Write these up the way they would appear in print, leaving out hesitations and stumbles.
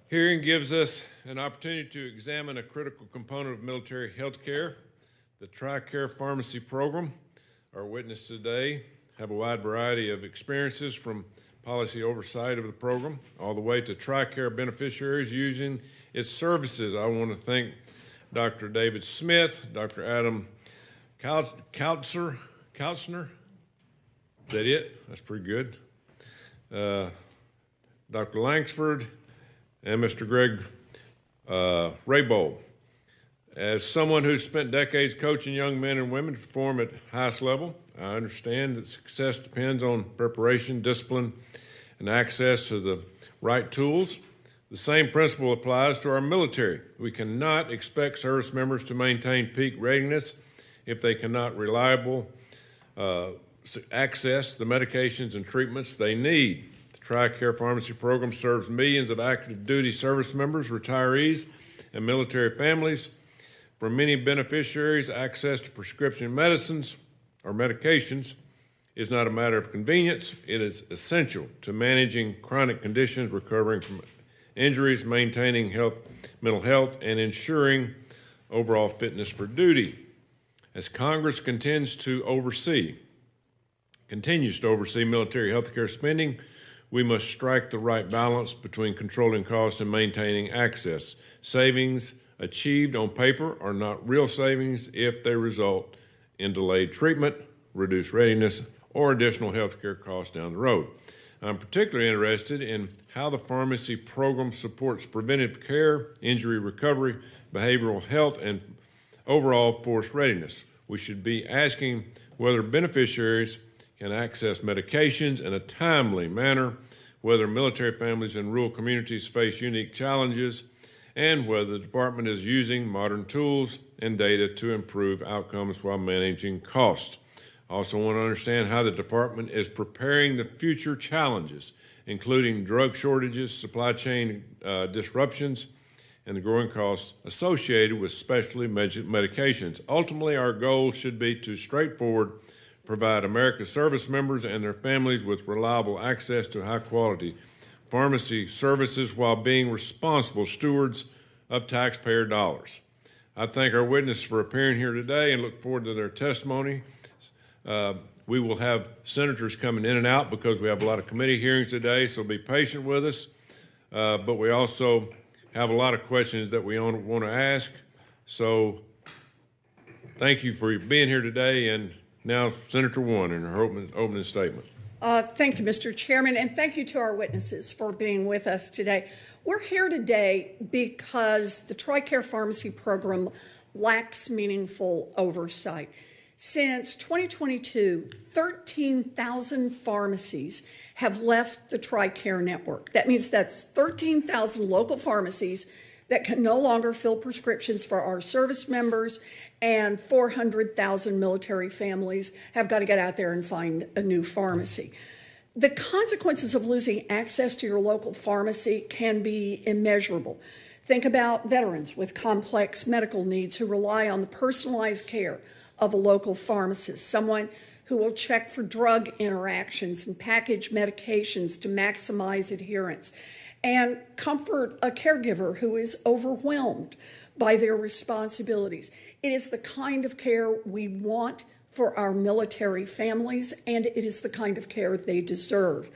Hearing gives us an opportunity to examine a critical component of military health care, the TRICARE pharmacy program. Our witnesses today have a wide variety of experiences from policy oversight of the program all the way to TRICARE beneficiaries using its services. I want to thank Dr. David Smith, Dr. Adam Kautzner. Is that it? That's pretty good. Dr. Langsford and Mr. Greg Raybold. As someone who's spent decades coaching young men and women to perform at highest level, I understand that success depends on preparation, discipline, and access to the right tools. The same principle applies to our military. We cannot expect service members to maintain peak readiness if they cannot reliably access the medications and treatments they need. The TRICARE pharmacy program serves millions of active duty service members, retirees, and military families. For many beneficiaries, access to prescription medicines or medications is not a matter of convenience. It is essential to managing chronic conditions, recovering from injuries, maintaining mental health, and ensuring overall fitness for duty. As Congress continues to oversee military health care spending, we must strike the right balance between controlling costs and maintaining access. Savings achieved on paper are not real savings if they result in delayed treatment, reduced readiness, or additional health care costs down the road. I'm particularly interested in how the pharmacy program supports preventive care, injury recovery, behavioral health, and overall force readiness. We should be asking whether beneficiaries can access medications in a timely manner, whether military families in rural communities face unique challenges, and whether the department is using modern tools and data to improve outcomes while managing costs. I also want to understand how the department is preparing the future challenges, including drug shortages, supply chain disruptions, and the growing costs associated with specialty medications. Ultimately, our goal should be to straightforward provide America's service members and their families with reliable access to high-quality pharmacy services while being responsible stewards of taxpayer dollars. I thank our witnesses for appearing here today and look forward to their testimony. We will have senators coming in and out because we have a lot of committee hearings today, so be patient with us. But we also have a lot of questions that we want to ask. So thank you for being here today. And now Senator Warren in her opening statement. Thank you, Mr. Chairman, and thank you to our witnesses for being with us today. We're here today because the TRICARE pharmacy program lacks meaningful oversight. Since 2022, 13,000 pharmacies have left the TRICARE network. That means that's 13,000 local pharmacies that can no longer fill prescriptions for our service members, and 400,000 military families have got to get out there and find a new pharmacy. The consequences of losing access to your local pharmacy can be immeasurable. Think about veterans with complex medical needs who rely on the personalized care of a local pharmacist, someone who will check for drug interactions and package medications to maximize adherence, and comfort a caregiver who is overwhelmed by their responsibilities. It is the kind of care we want for our military families, and it is the kind of care they deserve.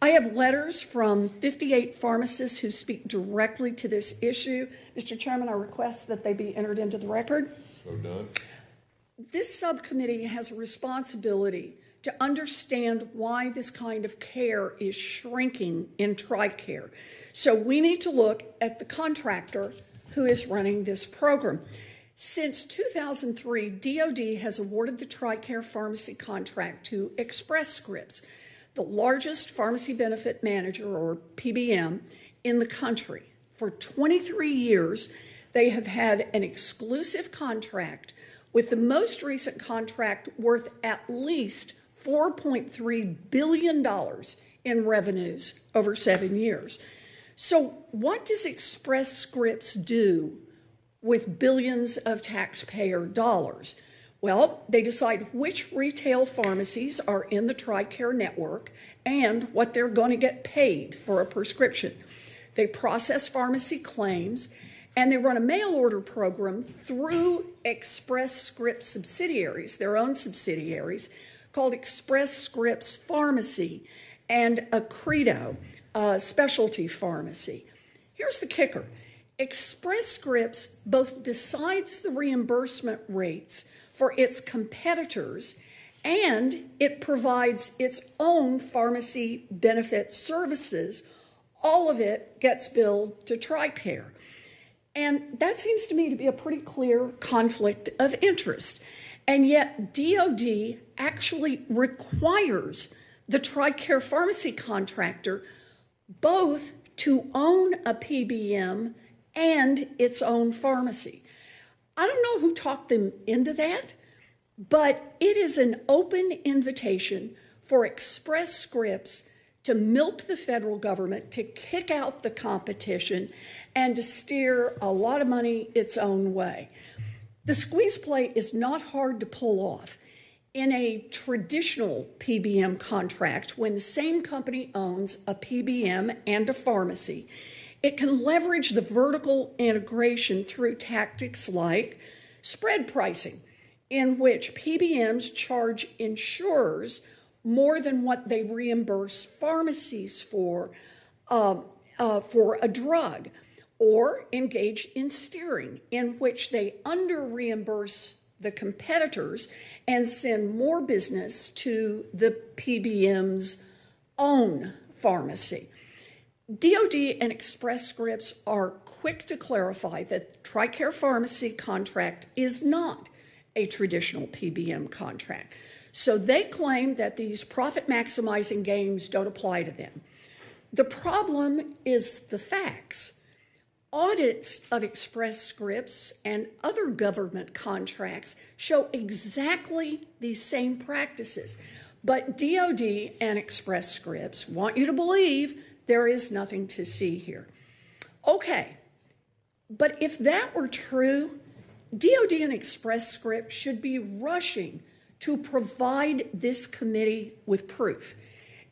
I have letters from 58 pharmacists who speak directly to this issue. Mr. Chairman, I request that they be entered into the record. So done. This subcommittee has a responsibility to understand why this kind of care is shrinking in TRICARE. So we need to look at the contractor who is running this program. Since 2003, DOD has awarded the TRICARE pharmacy contract to Express Scripts, the largest pharmacy benefit manager, or PBM, in the country. For 23 years, they have had an exclusive contract with the most recent contract worth at least $4.3 billion in revenues over 7 years. So what does Express Scripts do with billions of taxpayer dollars? Well, they decide which retail pharmacies are in the TRICARE network and what they're going to get paid for a prescription. They process pharmacy claims, and they run a mail order program through Express Scripts subsidiaries, their own subsidiaries, called Express Scripts Pharmacy and Accredo, specialty pharmacy. Here's the kicker. Express Scripts both decides the reimbursement rates for its competitors, and it provides its own pharmacy benefit services. All of it gets billed to TRICARE. And that seems to me to be a pretty clear conflict of interest. And yet DOD actually requires the TRICARE pharmacy contractor both to own a PBM and its own pharmacy. I don't know who talked them into that, but it is an open invitation for Express Scripts to milk the federal government, to kick out the competition, and to steer a lot of money its own way. The squeeze play is not hard to pull off. In a traditional PBM contract, when the same company owns a PBM and a pharmacy, it can leverage the vertical integration through tactics like spread pricing, in which PBMs charge insurers more than what they reimburse pharmacies for a drug, or engage in steering, in which they under-reimburse the competitors and send more business to the PBM's own pharmacy. DOD and Express Scripts are quick to clarify that TRICARE pharmacy contract is not a traditional PBM contract. So they claim that these profit-maximizing games don't apply to them. The problem is the facts. Audits of Express Scripts and other government contracts show exactly these same practices. But DOD and Express Scripts want you to believe there is nothing to see here. Okay, but if that were true, DOD and Express Scripts should be rushing to provide this committee with proof.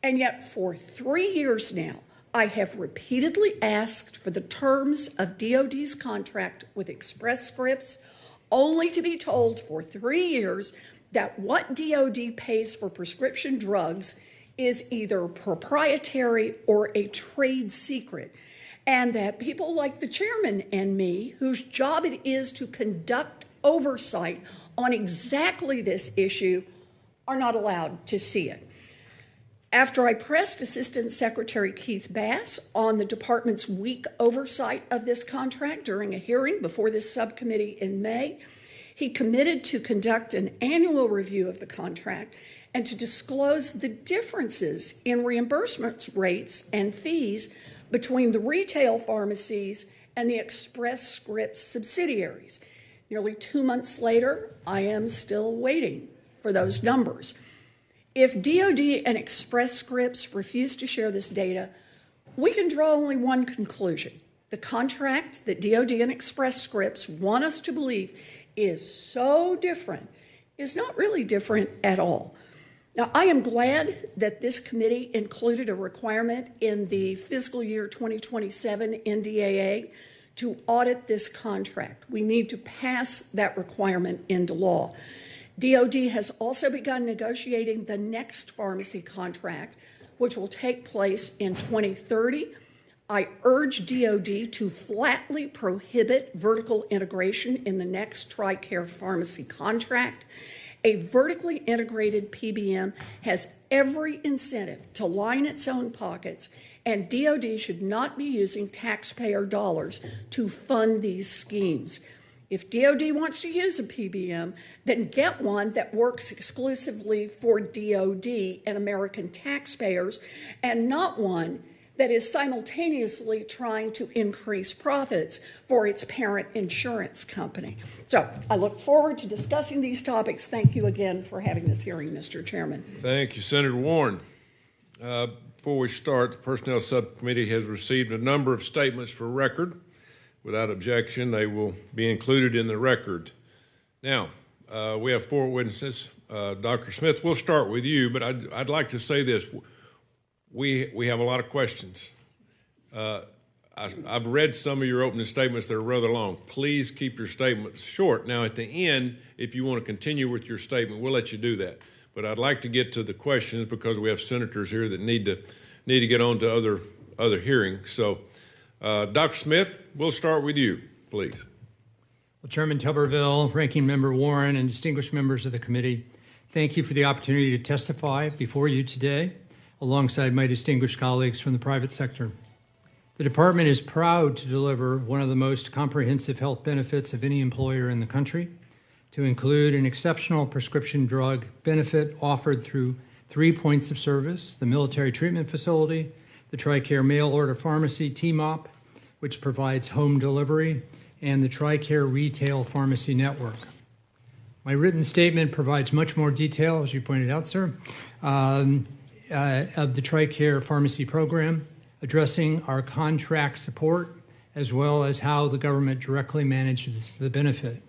And yet for 3 years now, I have repeatedly asked for the terms of DOD's contract with Express Scripts, only to be told for 3 years that what DOD pays for prescription drugs is either proprietary or a trade secret, and that people like the chairman and me, whose job it is to conduct oversight on exactly this issue, are not allowed to see it. After I pressed Assistant Secretary Keith Bass on the department's weak oversight of this contract during a hearing before this subcommittee in May, he committed to conduct an annual review of the contract and to disclose the differences in reimbursement rates and fees between the retail pharmacies and the Express Scripts subsidiaries. Nearly 2 months later, I am still waiting for those numbers. If DOD and Express Scripts refuse to share this data, we can draw only one conclusion. The contract that DOD and Express Scripts want us to believe is so different is not really different at all. Now, I am glad that this committee included a requirement in the fiscal year 2027 NDAA to audit this contract. We need to pass that requirement into law. DOD has also begun negotiating the next pharmacy contract, which will take place in 2030. I urge DOD to flatly prohibit vertical integration in the next TRICARE pharmacy contract. A vertically integrated PBM has every incentive to line its own pockets, and DOD should not be using taxpayer dollars to fund these schemes. If DOD wants to use a PBM, then get one that works exclusively for DOD and American taxpayers, and not one that is simultaneously trying to increase profits for its parent insurance company. So I look forward to discussing these topics. Thank you again for having this hearing, Mr. Chairman. Thank you, Senator Warren. Before we start, the Personnel Subcommittee has received a number of statements for record. Without objection, they will be included in the record. Now, we have 4 witnesses. Dr. Smith, we'll start with you, but I'd like to say this. We have a lot of questions. I've read some of your opening statements that are rather long. Please keep your statements short. Now, at the end, if you want to continue with your statement, we'll let you do that. But I'd like to get to the questions because we have senators here that need to get on to other hearings. So, Dr. Smith, we'll start with you, please. Well, Chairman Tuberville, Ranking Member Warren, and distinguished members of the committee, thank you for the opportunity to testify before you today, alongside my distinguished colleagues from the private sector. The department is proud to deliver one of the most comprehensive health benefits of any employer in the country, to include an exceptional prescription drug benefit offered through 3 points of service: the military treatment facility, the TRICARE mail order pharmacy TMOP, which provides home delivery, and the TRICARE retail pharmacy network. My written statement provides much more detail, as you pointed out, sir, of the TRICARE pharmacy program, addressing our contract support, as well as how the government directly manages the benefit.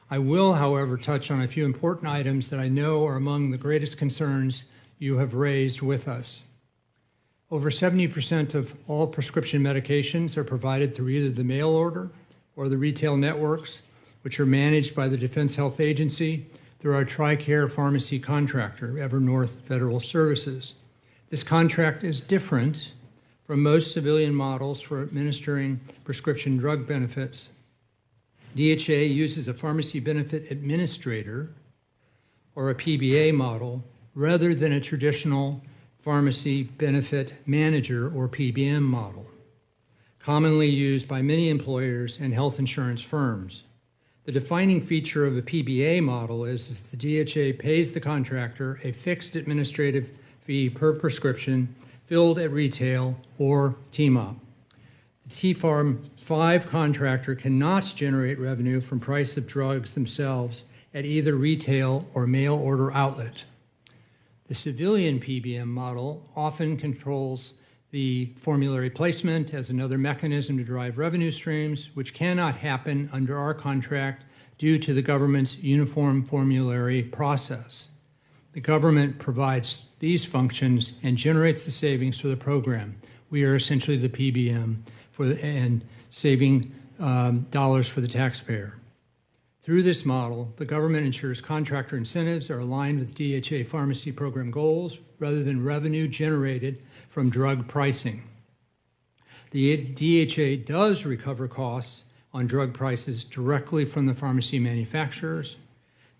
I will, however, touch on a few important items that I know are among the greatest concerns you have raised with us. Over 70% of all prescription medications are provided through either the mail order or the retail networks, which are managed by the Defense Health Agency through our TRICARE pharmacy contractor, Evernorth Federal Services. This contract is different from most civilian models for administering prescription drug benefits. DHA uses a pharmacy benefit administrator, or a PBA model, rather than a traditional pharmacy benefit manager, or PBM model, commonly used by many employers and health insurance firms. The defining feature of the PBA model is the DHA pays the contractor a fixed administrative fee per prescription filled at retail or TMOP. The TPharm 5 contractor cannot generate revenue from price of drugs themselves at either retail or mail order outlet. The civilian PBM model often controls the formulary placement as another mechanism to drive revenue streams, which cannot happen under our contract due to the government's uniform formulary process. The government provides these functions and generates the savings for the program. We are essentially the PBM and saving dollars for the taxpayer. Through this model, the government ensures contractor incentives are aligned with DHA pharmacy program goals rather than revenue generated from drug pricing. The DHA does recover costs on drug prices directly from the pharmacy manufacturers,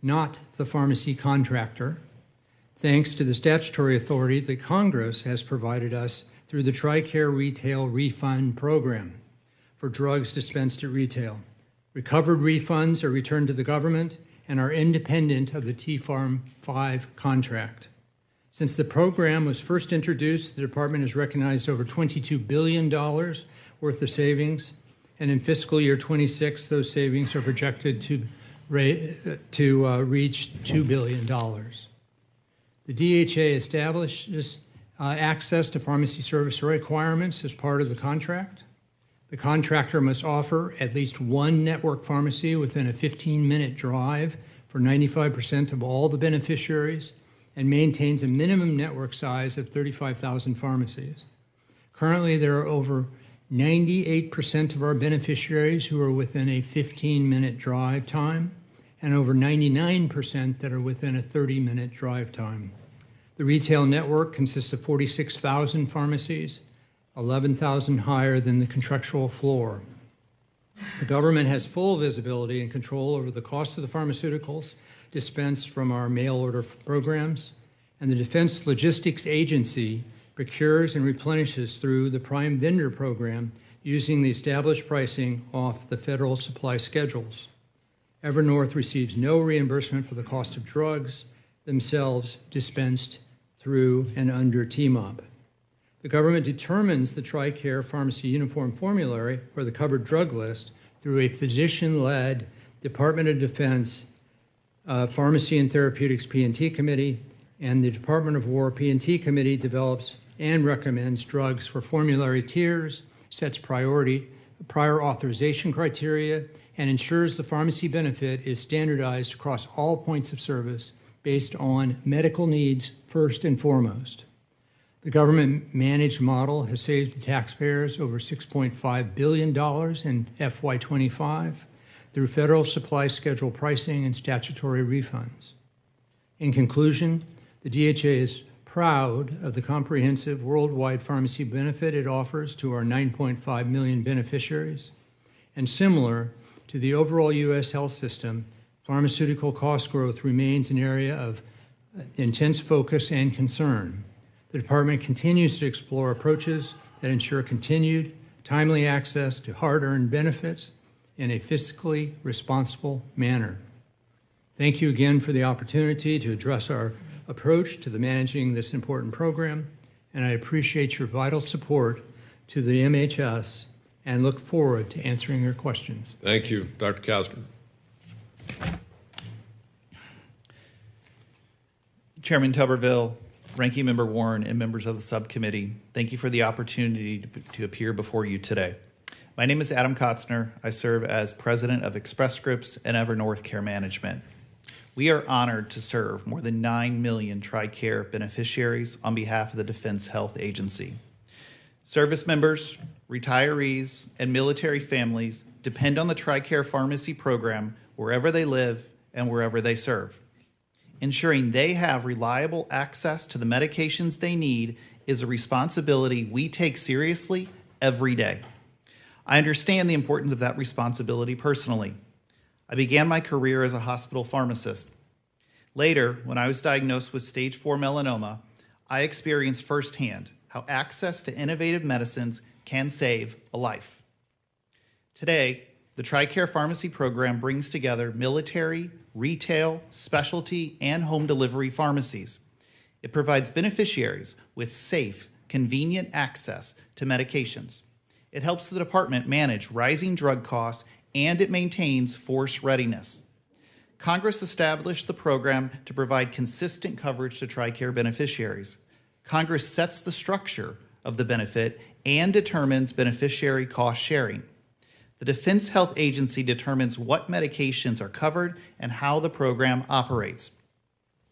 not the pharmacy contractor, thanks to the statutory authority that Congress has provided us through the TRICARE Retail Refund Program for drugs dispensed at retail. Recovered refunds are returned to the government and are independent of the TPharm 5 contract. Since the program was first introduced, the department has recognized over $22 billion worth of savings, and in fiscal year 26, those savings are projected to reach $2 billion. The DHA establishes access to pharmacy service requirements as part of the contract. The contractor must offer at least one network pharmacy within a 15-minute drive for 95% of all the beneficiaries and maintains a minimum network size of 35,000 pharmacies. Currently, there are over 98% of our beneficiaries who are within a 15-minute drive time and over 99% that are within a 30-minute drive time. The retail network consists of 46,000 pharmacies, 11,000 higher than the contractual floor. The government has full visibility and control over the cost of the pharmaceuticals dispensed from our mail order programs, and the Defense Logistics Agency procures and replenishes through the Prime Vendor Program using the established pricing off the federal supply schedules. Evernorth receives no reimbursement for the cost of drugs themselves dispensed through and under TMOP. The government determines the TRICARE pharmacy uniform formulary, or the covered drug list, through a physician-led Department of Defense Pharmacy and Therapeutics P&T Committee, and the Department of War P&T Committee develops and recommends drugs for formulary tiers, sets prior authorization criteria, and ensures the pharmacy benefit is standardized across all points of service based on medical needs first and foremost. The The government-managed model has saved the taxpayers over $6.5 billion in FY25 through federal supply schedule pricing and statutory refunds. In conclusion, the DHA is proud of the comprehensive worldwide pharmacy benefit it offers to our 9.5 million beneficiaries. And similar to the overall U.S. health system, pharmaceutical cost growth remains an area of intense focus and concern. The Department continues to explore approaches that ensure continued, timely access to hard-earned benefits in a fiscally responsible manner. Thank you again for the opportunity to address our approach to managing this important program, and I appreciate your vital support to the MHS and look forward to answering your questions. Thank you. Dr. Kausner. Chairman Tuberville, Ranking Member Warren, and members of the subcommittee, thank you for the opportunity to appear before you today. My name is Adam Kotzner. I serve as president of Express Scripts and Evernorth Care Management. We are honored to serve more than 9 million TRICARE beneficiaries on behalf of the Defense Health Agency. Service members, retirees, and military families depend on the TRICARE pharmacy program wherever they live and wherever they serve. Ensuring they have reliable access to the medications they need is a responsibility we take seriously every day. I understand the importance of that responsibility personally. I began my career as a hospital pharmacist. Later, when I was diagnosed with stage 4 melanoma, I experienced firsthand how access to innovative medicines can save a life. Today, the TRICARE pharmacy program brings together military, retail, specialty, and home delivery pharmacies. It provides beneficiaries with safe, convenient access to medications. It helps the department manage rising drug costs, and it maintains force readiness. Congress established the program to provide consistent coverage to TRICARE beneficiaries. Congress sets the structure of the benefit and determines beneficiary cost sharing. The Defense Health Agency determines what medications are covered and how the program operates.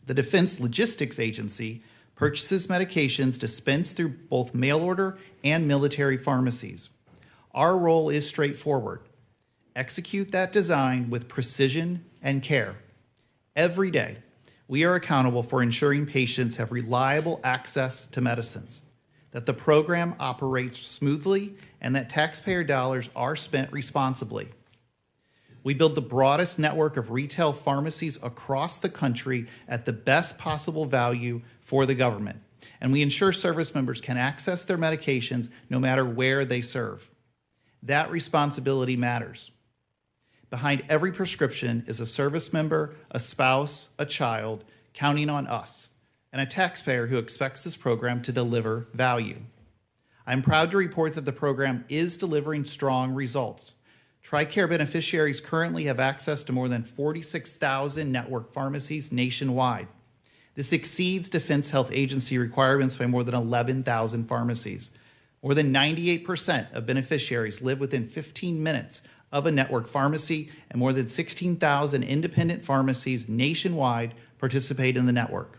The Defense Logistics Agency purchases medications dispensed through both mail order and military pharmacies. Our role is straightforward. Execute that design with precision and care. Every day, we are accountable for ensuring patients have reliable access to medicines, that the program operates smoothly, and that taxpayer dollars are spent responsibly. We build the broadest network of retail pharmacies across the country at the best possible value for the government, and we ensure service members can access their medications no matter where they serve. That responsibility matters. Behind every prescription is a service member, a spouse, a child, counting on us, and a taxpayer who expects this program to deliver value. I'm proud to report that the program is delivering strong results. TRICARE beneficiaries currently have access to more than 46,000 network pharmacies nationwide. This exceeds Defense Health Agency requirements by more than 11,000 pharmacies. More than 98% of beneficiaries live within 15 minutes of a network pharmacy, and more than 16,000 independent pharmacies nationwide participate in the network.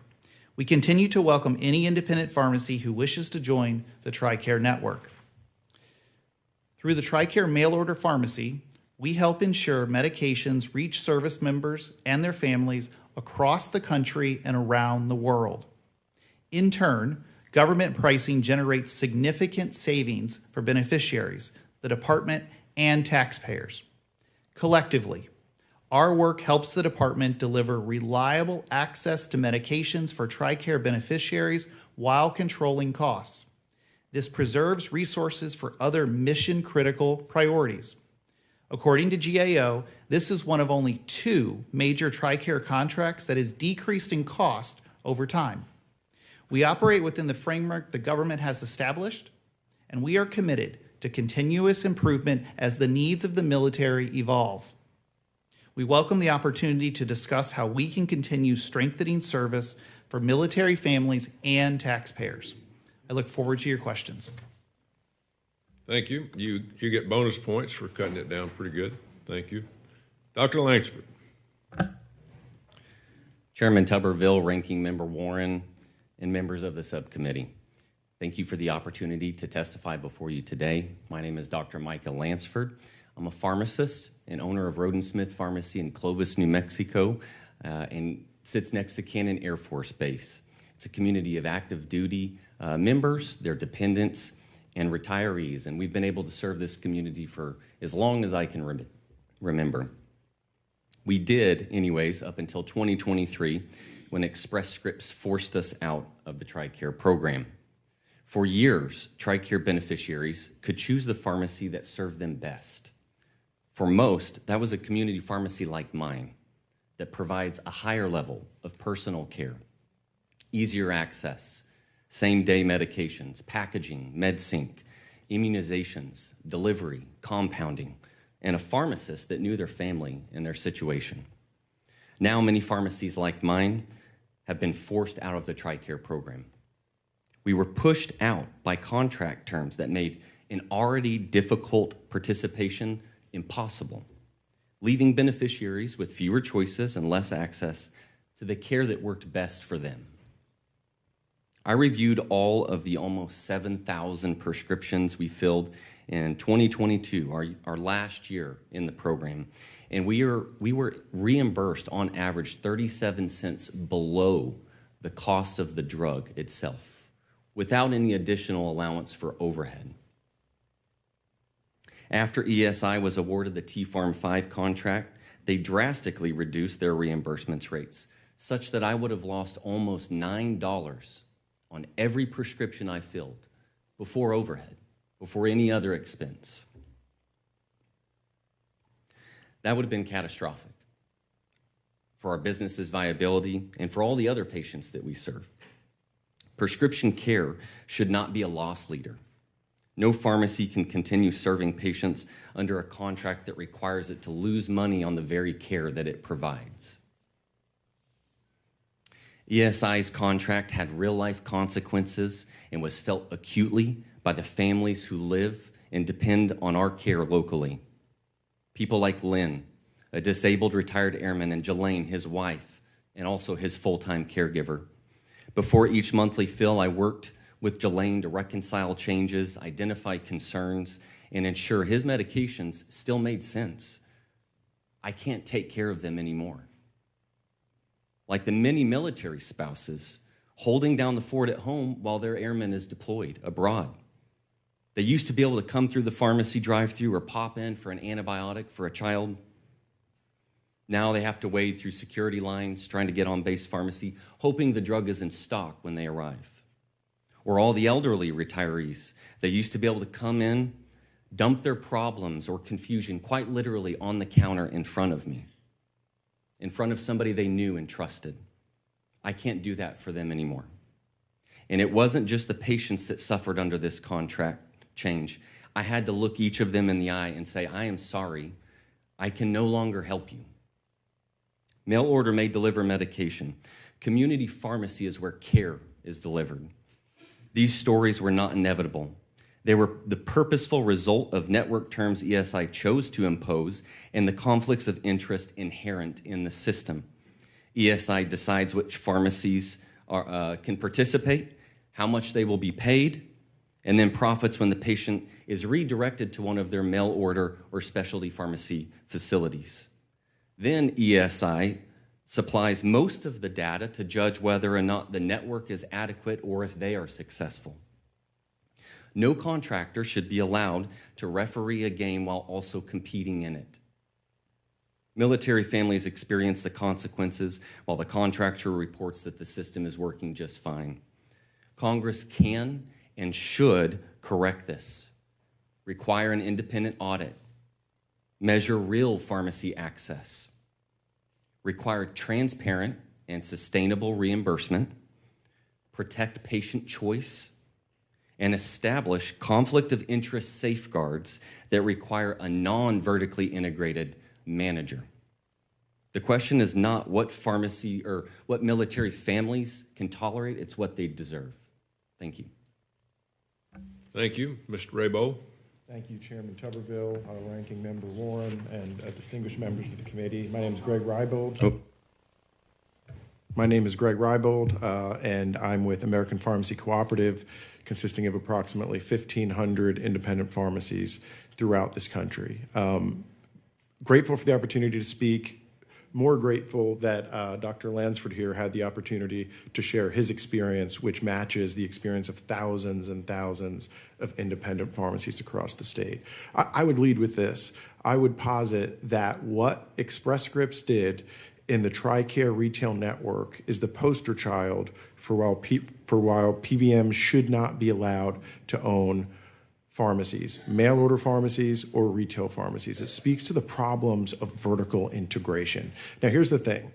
We continue to welcome any independent pharmacy who wishes to join the TRICARE network. Through the TRICARE mail order pharmacy, we help ensure medications reach service members and their families across the country and around the world. In turn, government pricing generates significant savings for beneficiaries, the department, and taxpayers. Collectively, our work helps the department deliver reliable access to medications for TRICARE beneficiaries while controlling costs. This preserves resources for other mission-critical priorities. According to GAO, this is one of only 2 major TRICARE contracts that has decreased in cost over time. We operate within the framework the government has established, and we are committed to continuous improvement as the needs of the military evolve. We welcome the opportunity to discuss how we can continue strengthening service for military families and taxpayers. I look forward to your questions. Thank you. You get bonus points for cutting it down pretty good. Thank you. Dr. Langsford. Chairman Tuberville, Ranking Member Warren, and members of the subcommittee. Thank you for the opportunity to testify before you today. My name is Dr. Micah Lansford. I'm a pharmacist and owner of Roden Smith Pharmacy in Clovis, New Mexico, and sits next to Cannon Air Force Base. It's a community of active duty members, their dependents, and retirees, and we've been able to serve this community for as long as I can remember. We did, anyways, up until 2023, when Express Scripts forced us out of the TRICARE program. For years, TRICARE beneficiaries could choose the pharmacy that served them best. For most, that was a community pharmacy like mine that provides a higher level of personal care, easier access, same-day medications, packaging, MedSync, immunizations, delivery, compounding, and a pharmacist that knew their family and their situation. Now, many pharmacies like mine have been forced out of the TRICARE program. We were pushed out by contract terms that made an already difficult participation impossible, leaving beneficiaries with fewer choices and less access to the care that worked best for them. I reviewed all of the almost 7,000 prescriptions we filled in 2022, our last year in the program, and we were reimbursed on average 37 cents below the cost of the drug itself, without any additional allowance for overhead. After ESI was awarded the T-Farm 5 contract, they drastically reduced their reimbursements rates, such that I would have lost almost $9 on every prescription I filled before overhead, before any other expense. That would have been catastrophic for our business's viability and for all the other patients that we serve. Prescription care should not be a loss leader. No pharmacy can continue serving patients under a contract that requires it to lose money on the very care that it provides. ESI's contract had real-life consequences and was felt acutely by the families who live and depend on our care locally. People like Lynn, a disabled retired airman, and Jelaine, his wife, and also his full-time caregiver. Before each monthly fill, I worked with Jelaine to reconcile changes, identify concerns, and ensure his medications still made sense. I can't take care of them anymore. Like the many military spouses holding down the fort at home while their airman is deployed abroad. They used to be able to come through the pharmacy drive-thru or pop in for an antibiotic for a child. Now they have to wade through security lines trying to get on base pharmacy, hoping the drug is in stock when they arrive. Or all the elderly retirees that used to be able to come in, dump their problems or confusion quite literally on the counter in front of me, in front of somebody they knew and trusted. I can't do that for them anymore. And it wasn't just the patients that suffered under this contract change. I had to look each of them in the eye and say, I am sorry, I can no longer help you. Mail order may deliver medication. Community pharmacy is where care is delivered. These stories were not inevitable. They were the purposeful result of network terms ESI chose to impose and the conflicts of interest inherent in the system. ESI decides which pharmacies can participate, how much they will be paid, and then profits when the patient is redirected to one of their mail order or specialty pharmacy facilities. Then ESI supplies most of the data to judge whether or not the network is adequate or if they are successful. No contractor should be allowed to referee a game while also competing in it. Military families experience the consequences while the contractor reports that the system is working just fine. Congress can and should correct this, require an independent audit, measure real pharmacy access, require transparent and sustainable reimbursement, protect patient choice, and establish conflict of interest safeguards that require a non-vertically integrated manager. The question is not what pharmacy or what military families can tolerate, it's what they deserve. Thank you. Thank you. Mr. Raybould. Thank you, Chairman Tuberville, Ranking Member Warren, and distinguished members of the committee. My name is Greg Raybould. My name is Greg Rybold, and I'm with American Pharmacy Cooperative, consisting of approximately 1,500 independent pharmacies throughout this country. Grateful for the opportunity to speak. More grateful that Dr. Lansford here had the opportunity to share his experience, which matches the experience of thousands and thousands of independent pharmacies across the state. I would lead with this. I would posit that what Express Scripts did in the TRICARE retail network is the poster child for while PBM should not be allowed to own pharmacies, mail order pharmacies or retail pharmacies. It speaks to the problems of vertical integration. Now, here's the thing.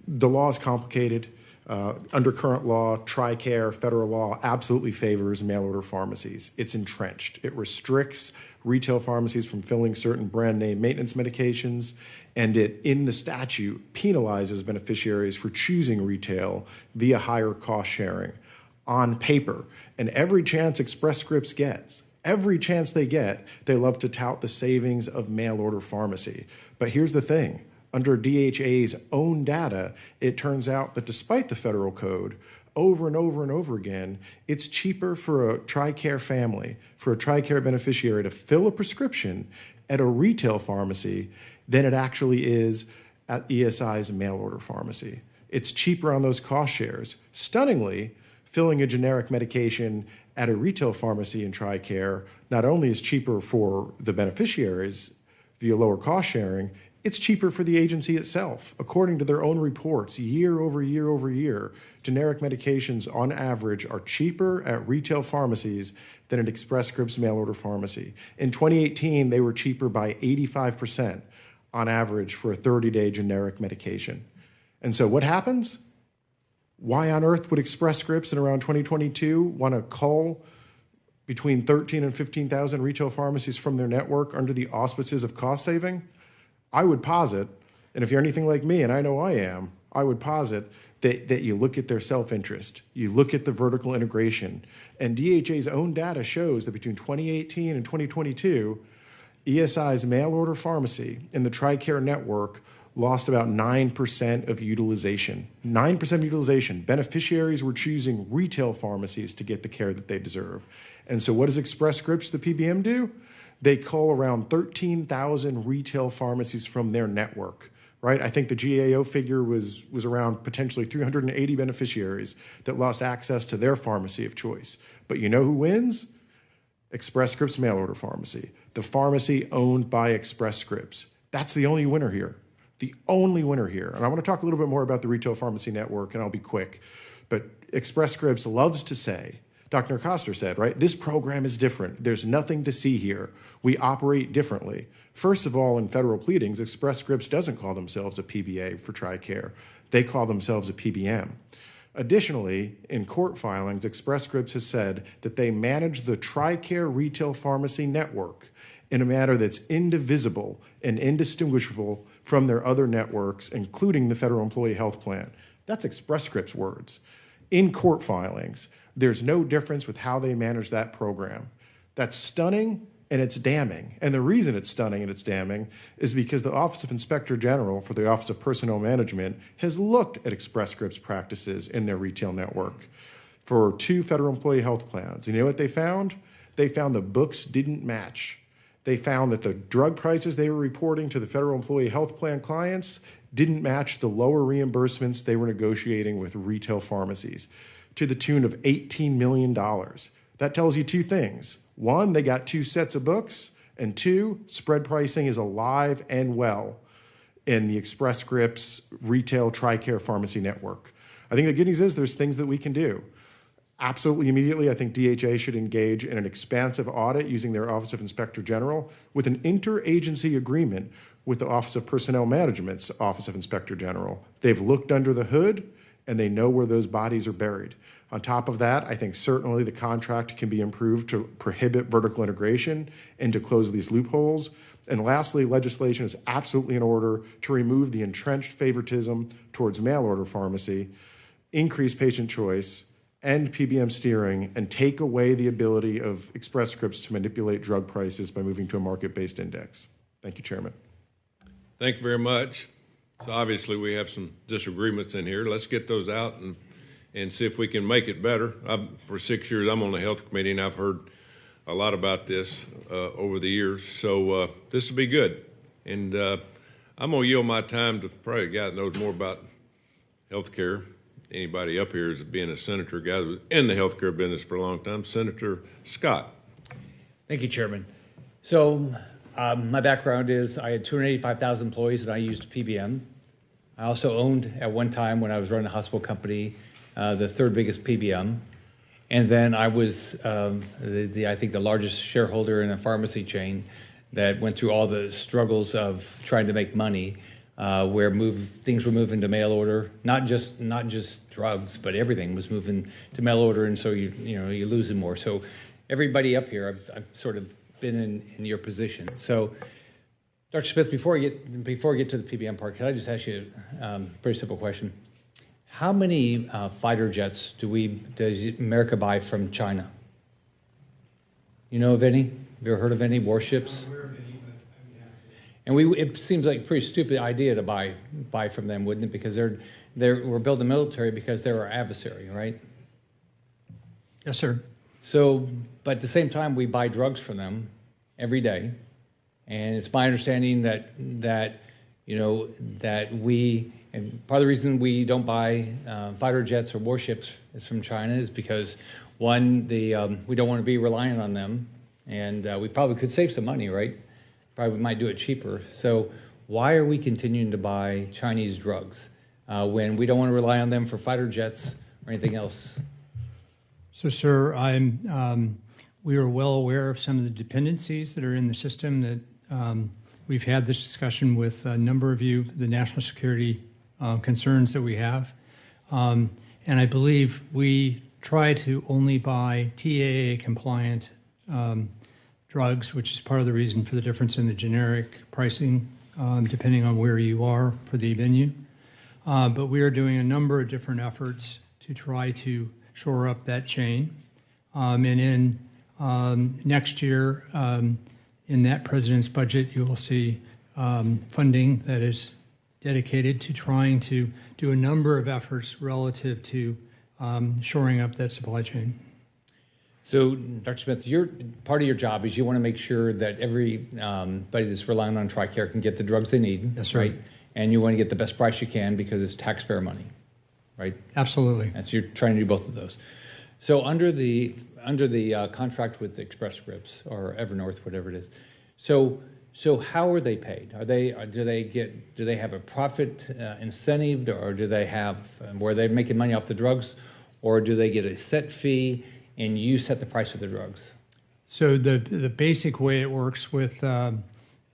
The law is complicated. Under current law, TRICARE, federal law, absolutely favors mail order pharmacies. It's entrenched. It restricts retail pharmacies from filling certain brand name maintenance medications, and it, in the statute, penalizes beneficiaries for choosing retail via higher cost sharing on paper. And every chance Express Scripts gets, every chance they get, they love to tout the savings of mail order pharmacy. But here's the thing. Under DHA's own data, it turns out that despite the federal code, over and over and over again, it's cheaper for a TRICARE family, for a TRICARE beneficiary to fill a prescription at a retail pharmacy than it actually is at ESI's mail order pharmacy. It's cheaper on those cost shares. Stunningly, filling a generic medication at a retail pharmacy in TRICARE not only is cheaper for the beneficiaries via lower cost sharing, it's cheaper for the agency itself. According to their own reports, year over year over year, generic medications on average are cheaper at retail pharmacies than at Express Scripts mail order pharmacy. In 2018, they were cheaper by 85% on average for a 30-day generic medication. And so what happens? Why on earth would Express Scripts in around 2022 want to cull between 13 and 15,000 retail pharmacies from their network under the auspices of cost saving? I would posit, and if you're anything like me, and I know I am, I would posit that you look at their self-interest, you look at the vertical integration, and DHA's own data shows that between 2018 and 2022, ESI's mail order pharmacy in the TRICARE network lost about 9% of utilization. 9% of utilization. Beneficiaries were choosing retail pharmacies to get the care that they deserve. And so what does Express Scripts, the PBM, do? They cull around 13,000 retail pharmacies from their network, right? I think the GAO figure was around potentially 380 beneficiaries that lost access to their pharmacy of choice. But you know who wins? Express Scripts mail order pharmacy, the pharmacy owned by Express Scripts. That's the only winner here. The only winner here. And I want to talk a little bit more about the retail pharmacy network, and I'll be quick. But Express Scripts loves to say, Dr. Koster said, right, this program is different. There's nothing to see here. We operate differently. First of all, in federal pleadings, Express Scripts doesn't call themselves a PBA for TRICARE. They call themselves a PBM. Additionally, in court filings, Express Scripts has said that they manage the TRICARE retail pharmacy network in a manner that's indivisible and indistinguishable from their other networks, including the Federal Employee Health Plan. That's Express Scripts' words. In court filings, there's no difference with how they manage that program. That's stunning and it's damning. And the reason it's stunning and it's damning is because the Office of Inspector General for the Office of Personnel Management has looked at Express Scripts practices in their retail network for 2 federal employee health plans. And you know what they found? They found the books didn't match. They found that the drug prices they were reporting to the federal employee health plan clients didn't match the lower reimbursements they were negotiating with retail pharmacies, to the tune of $18 million. That tells you 2 things. 1, they got 2 sets of books, and 2, spread pricing is alive and well in the Express Scripts retail TRICARE pharmacy network. I think the good news is there's things that we can do. Absolutely immediately, I think DHA should engage in an expansive audit using their Office of Inspector General with an interagency agreement with the Office of Personnel Management's Office of Inspector General. They've looked under the hood, and they know where those bodies are buried. On top of that, I think certainly the contract can be improved to prohibit vertical integration and to close these loopholes. And lastly, legislation is absolutely in order to remove the entrenched favoritism towards mail order pharmacy, increase patient choice, end PBM steering, and take away the ability of Express Scripts to manipulate drug prices by moving to a market-based index. Thank you, Chairman. Thank you very much. So obviously, we have some disagreements in here. Let's get those out and see if we can make it better. For 6 years, I'm on the health committee, and I've heard a lot about this over the years. So this will be good. And I'm going to yield my time to probably a guy that knows more about health care. Anybody up here is being a senator, guy that was in the healthcare business for a long time, Senator Scott. Thank you, Chairman. So my background is I had 285,000 employees and I used PBM. I also owned at one time when I was running a hospital company, the third biggest PBM. And then I was, I think, the largest shareholder in a pharmacy chain that went through all the struggles of trying to make money, where things were moving to mail order, not just drugs, but everything was moving to mail order, and so you're losing more. So everybody up here, I've sort of been in your position. So, Dr. Smith, before I get to the PBM part, can I just ask you a pretty simple question? How many fighter jets does America buy from China? You know of any? Have you ever heard of any warships? I'm aware of any, but I would have to. And it seems like a pretty stupid idea to buy from them, wouldn't it? Because we're building military because they're our adversary, right? Yes, sir. So, but at the same time, we buy drugs from them every day, and it's my understanding that we, and part of the reason we don't buy fighter jets or warships is from China is because one, we don't want to be reliant on them, and we probably could save some money, right? Probably might do it cheaper. So, why are we continuing to buy Chinese drugs when we don't want to rely on them for fighter jets or anything else? So, sir, we are well aware of some of the dependencies that are in the system that we've had this discussion with a number of you, the national security concerns that we have. And I believe we try to only buy TAA-compliant drugs, which is part of the reason for the difference in the generic pricing, depending on where you are for the venue. But we are doing a number of different efforts to try to shore up that chain. And in next year, in that president's budget, you will see funding that is dedicated to trying to do a number of efforts relative to shoring up that supply chain. So, Dr. Smith, part of your job is you want to make sure that everybody that's relying on TRICARE can get the drugs they need. That's right? And you want to get the best price you can because it's taxpayer money, right? Absolutely. That's you're trying to do both of those. So under the contract with Express Scripts or Evernorth, whatever it is, so how are they paid? Do they have a profit incentive, or do they have where they're making money off the drugs, or do they get a set fee and you set the price of the drugs? So the basic way it works with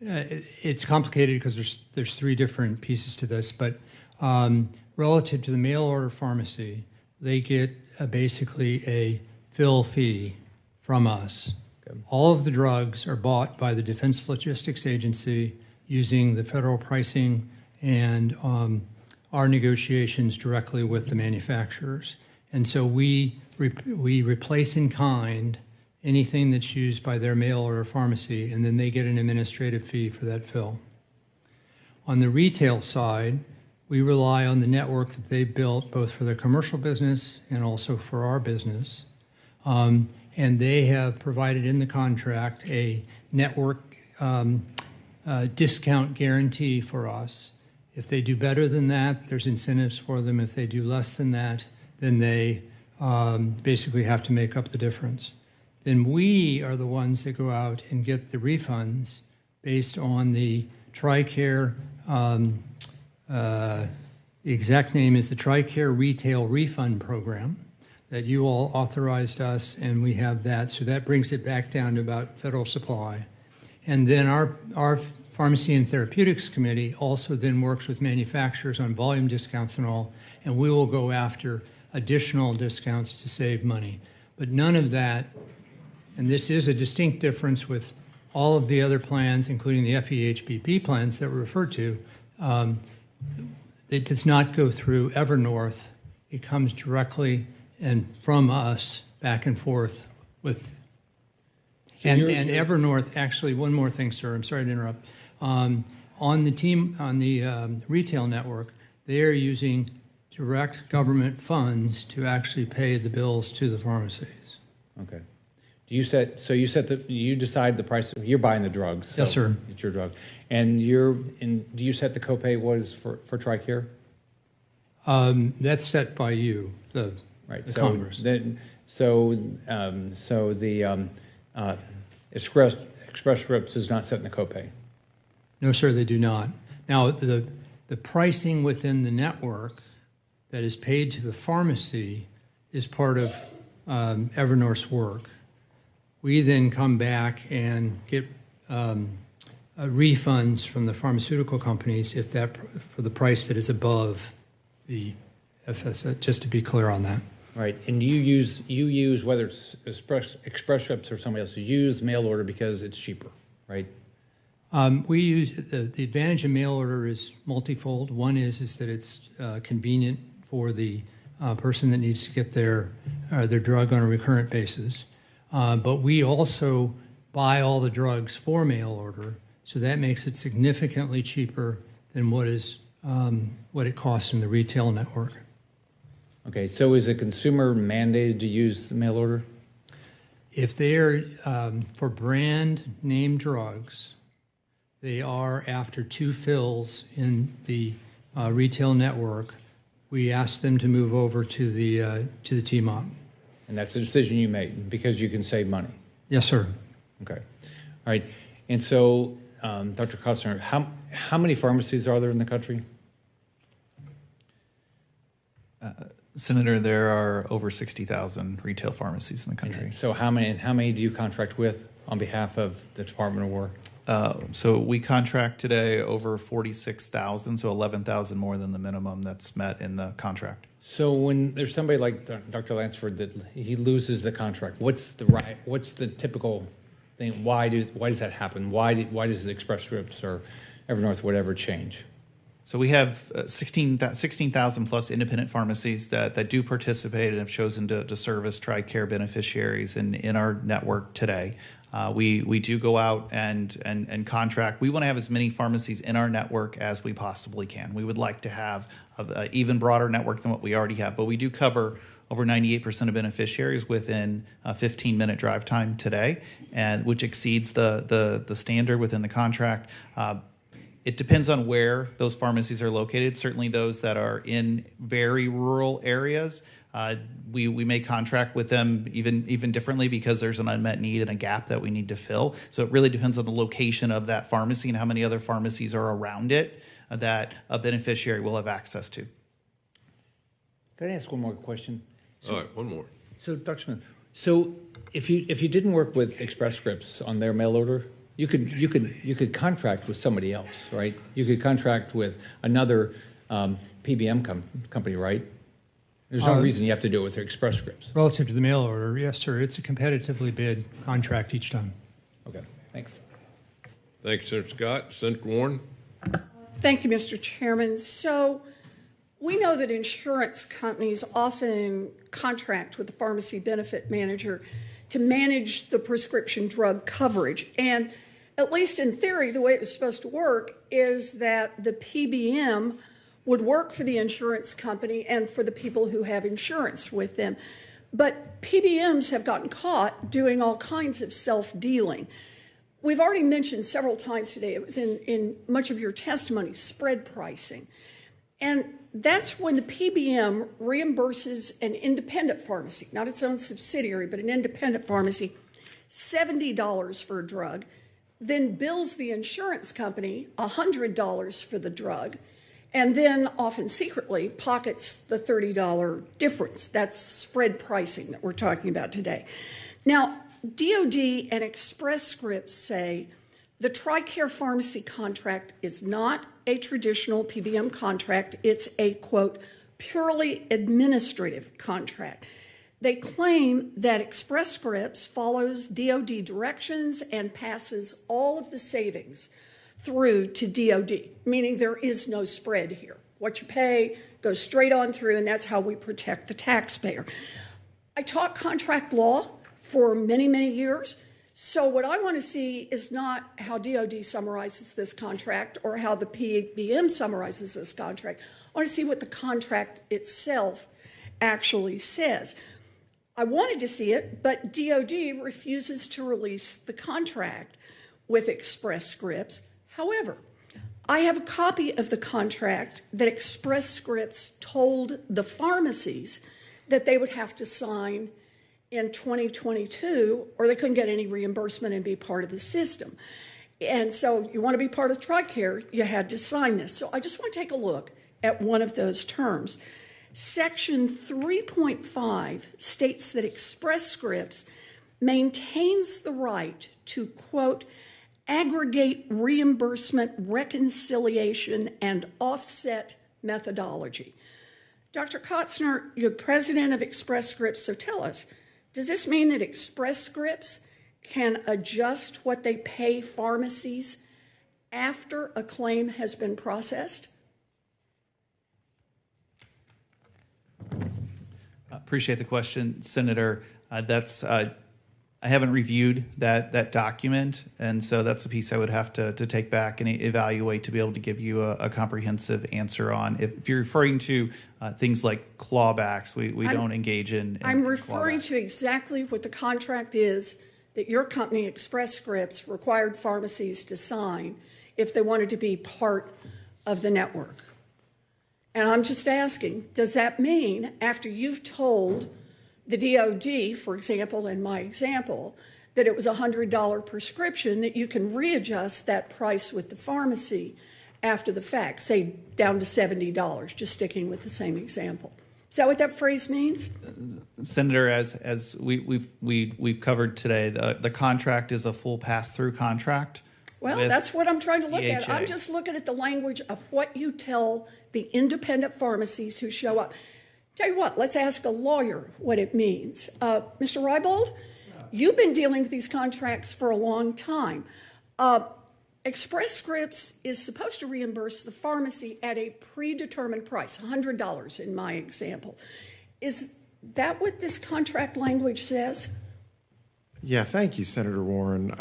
it's complicated because there's three different pieces to this, but relative to the mail order pharmacy, they get basically a fill fee from us. Okay. All of the drugs are bought by the Defense Logistics Agency using the federal pricing and our negotiations directly with the manufacturers. And so we replace in kind anything that's used by their mail order pharmacy, and then they get an administrative fee for that fill. On the retail side, we rely on the network that they built both for their commercial business and also for our business. And they have provided in the contract a network discount guarantee for us. If they do better than that, there's incentives for them. If they do less than that, then they basically have to make up the difference. Then we are the ones that go out and get the refunds based on the TRICARE. The exact name is the TRICARE Retail Refund Program that you all authorized us, and we have that. So that brings it back down to about federal supply. And then our Pharmacy and Therapeutics Committee also then works with manufacturers on volume discounts and all, and we will go after additional discounts to save money. But none of that, and this is a distinct difference with all of the other plans, including the FEHBP plans that were referred to, it does not go through Evernorth. It comes directly and from us back and forth with. And Evernorth, actually, one more thing, sir. I'm sorry to interrupt. on the retail network, they are using direct government funds to actually pay the bills to the pharmacies. Okay. You decide the price. You're buying the drugs. So Yes, sir. It's your drug, and do you set the copay for TRICARE? That's set by you, the Congress. So the Express Scripts is not setting the copay. No, sir, they do not. Now, the pricing within the network that is paid to the pharmacy is part of Evernorth's work. We then come back and get refunds from the pharmaceutical companies if that for the price that is above the FSA. Just to be clear on that. Right, and you use whether it's Express Scripts or somebody else, you use mail order because it's cheaper, right? We use the advantage of mail order is multifold. One is that it's convenient for the person that needs to get their drug on a recurrent basis. But we also buy all the drugs for mail order, so that makes it significantly cheaper than what it costs in the retail network. Okay, so is a consumer mandated to use the mail order? If they are for brand name drugs, they are after 2 fills in the retail network. We ask them to move over to the TMOP. And that's a decision you made because you can save money. Yes, sir. Okay, all right. And so, Dr. Kostner, how many pharmacies are there in the country? Senator, there are over 60,000 retail pharmacies in the country. So how many do you contract with on behalf of the Department of War? So we contract today over 46,000, so 11,000 more than the minimum that's met in the contract. So when there's somebody like Dr. Lansford that he loses the contract, what's the typical thing? Why does that happen? Why does the Express Scripts or Evernorth whatever change? So we have 16,000 plus independent pharmacies that do participate and have chosen to service TRICARE beneficiaries in our network today. We do go out and contract. We want to have as many pharmacies in our network as we possibly can. We would like to have an even broader network than what we already have, but we do cover over 98% of beneficiaries within a 15-minute drive time today, and which exceeds the standard within the contract. It depends on where those pharmacies are located. Certainly those that are in very rural areas, we may contract with them even differently because there's an unmet need and a gap that we need to fill. So it really depends on the location of that pharmacy and how many other pharmacies are around it that a beneficiary will have access to. Can I ask one more question? All right, one more. So, Dr. Smith, so if you didn't work with Express Scripts on their mail order, you could contract with somebody else, right? You could contract with another PBM company, right? There's no reason you have to do it with Express Scripts. Relative to the mail order, yes, sir. It's a competitively bid contract each time. Okay, thanks. Thank you, Senator Scott. Senator Warren? Thank you, Mr. Chairman. So we know that insurance companies often contract with the pharmacy benefit manager to manage the prescription drug coverage. And at least in theory, the way it was supposed to work is that the PBM would work for the insurance company and for the people who have insurance with them. But PBMs have gotten caught doing all kinds of self-dealing. We've already mentioned several times today, it was in much of your testimony, spread pricing. And that's when the PBM reimburses an independent pharmacy, not its own subsidiary, but an independent pharmacy, $70 for a drug, then bills the insurance company $100 for the drug, and then often secretly pockets the $30 difference. That's spread pricing that we're talking about today. Now, DOD and Express Scripts say the TRICARE pharmacy contract is not a traditional PBM contract. It's a, quote, purely administrative contract. They claim that Express Scripts follows DOD directions and passes all of the savings through to DOD, meaning there is no spread here. What you pay goes straight on through, and that's how we protect the taxpayer. I taught contract law for many, many years. So what I want to see is not how DOD summarizes this contract or how the PBM summarizes this contract. I want to see what the contract itself actually says. I wanted to see it, but DOD refuses to release the contract with Express Scripts. However, I have a copy of the contract that Express Scripts told the pharmacies that they would have to sign in 2022, or they couldn't get any reimbursement and be part of the system. And so you want to be part of TRICARE, you had to sign this. So I just want to take a look at one of those terms. Section 3.5 states that Express Scripts maintains the right to, quote, aggregate reimbursement, reconciliation, and offset methodology. Dr. Kotzner, you're president of Express Scripts, so tell us, does this mean that Express Scripts can adjust what they pay pharmacies after a claim has been processed? Appreciate the question, Senator. I haven't reviewed that document, and so that's a piece I would have to take back and evaluate to be able to give you a comprehensive answer on. If you're referring to things like clawbacks, we don't engage in I'm referring clawbacks. to exactly what the contract is that your company, Express Scripts, required pharmacies to sign if they wanted to be part of the network. And I'm just asking, does that mean after you've told the DOD, for example, in my example, that it was a $100 prescription, that you can readjust that price with the pharmacy after the fact, say down to $70, just sticking with the same example? Is that what that phrase means? Senator, as we've covered today, the contract is a full pass-through contract. Well, that's what I'm trying to look at. DHA. I'm just looking at the language of what you tell the independent pharmacies who show up. Tell you what, let's ask a lawyer what it means. Mr. Reibold, you've been dealing with these contracts for a long time. Express Scripts is supposed to reimburse the pharmacy at a predetermined price, $100 in my example. Is that what this contract language says? Yeah, thank you, Senator Warren.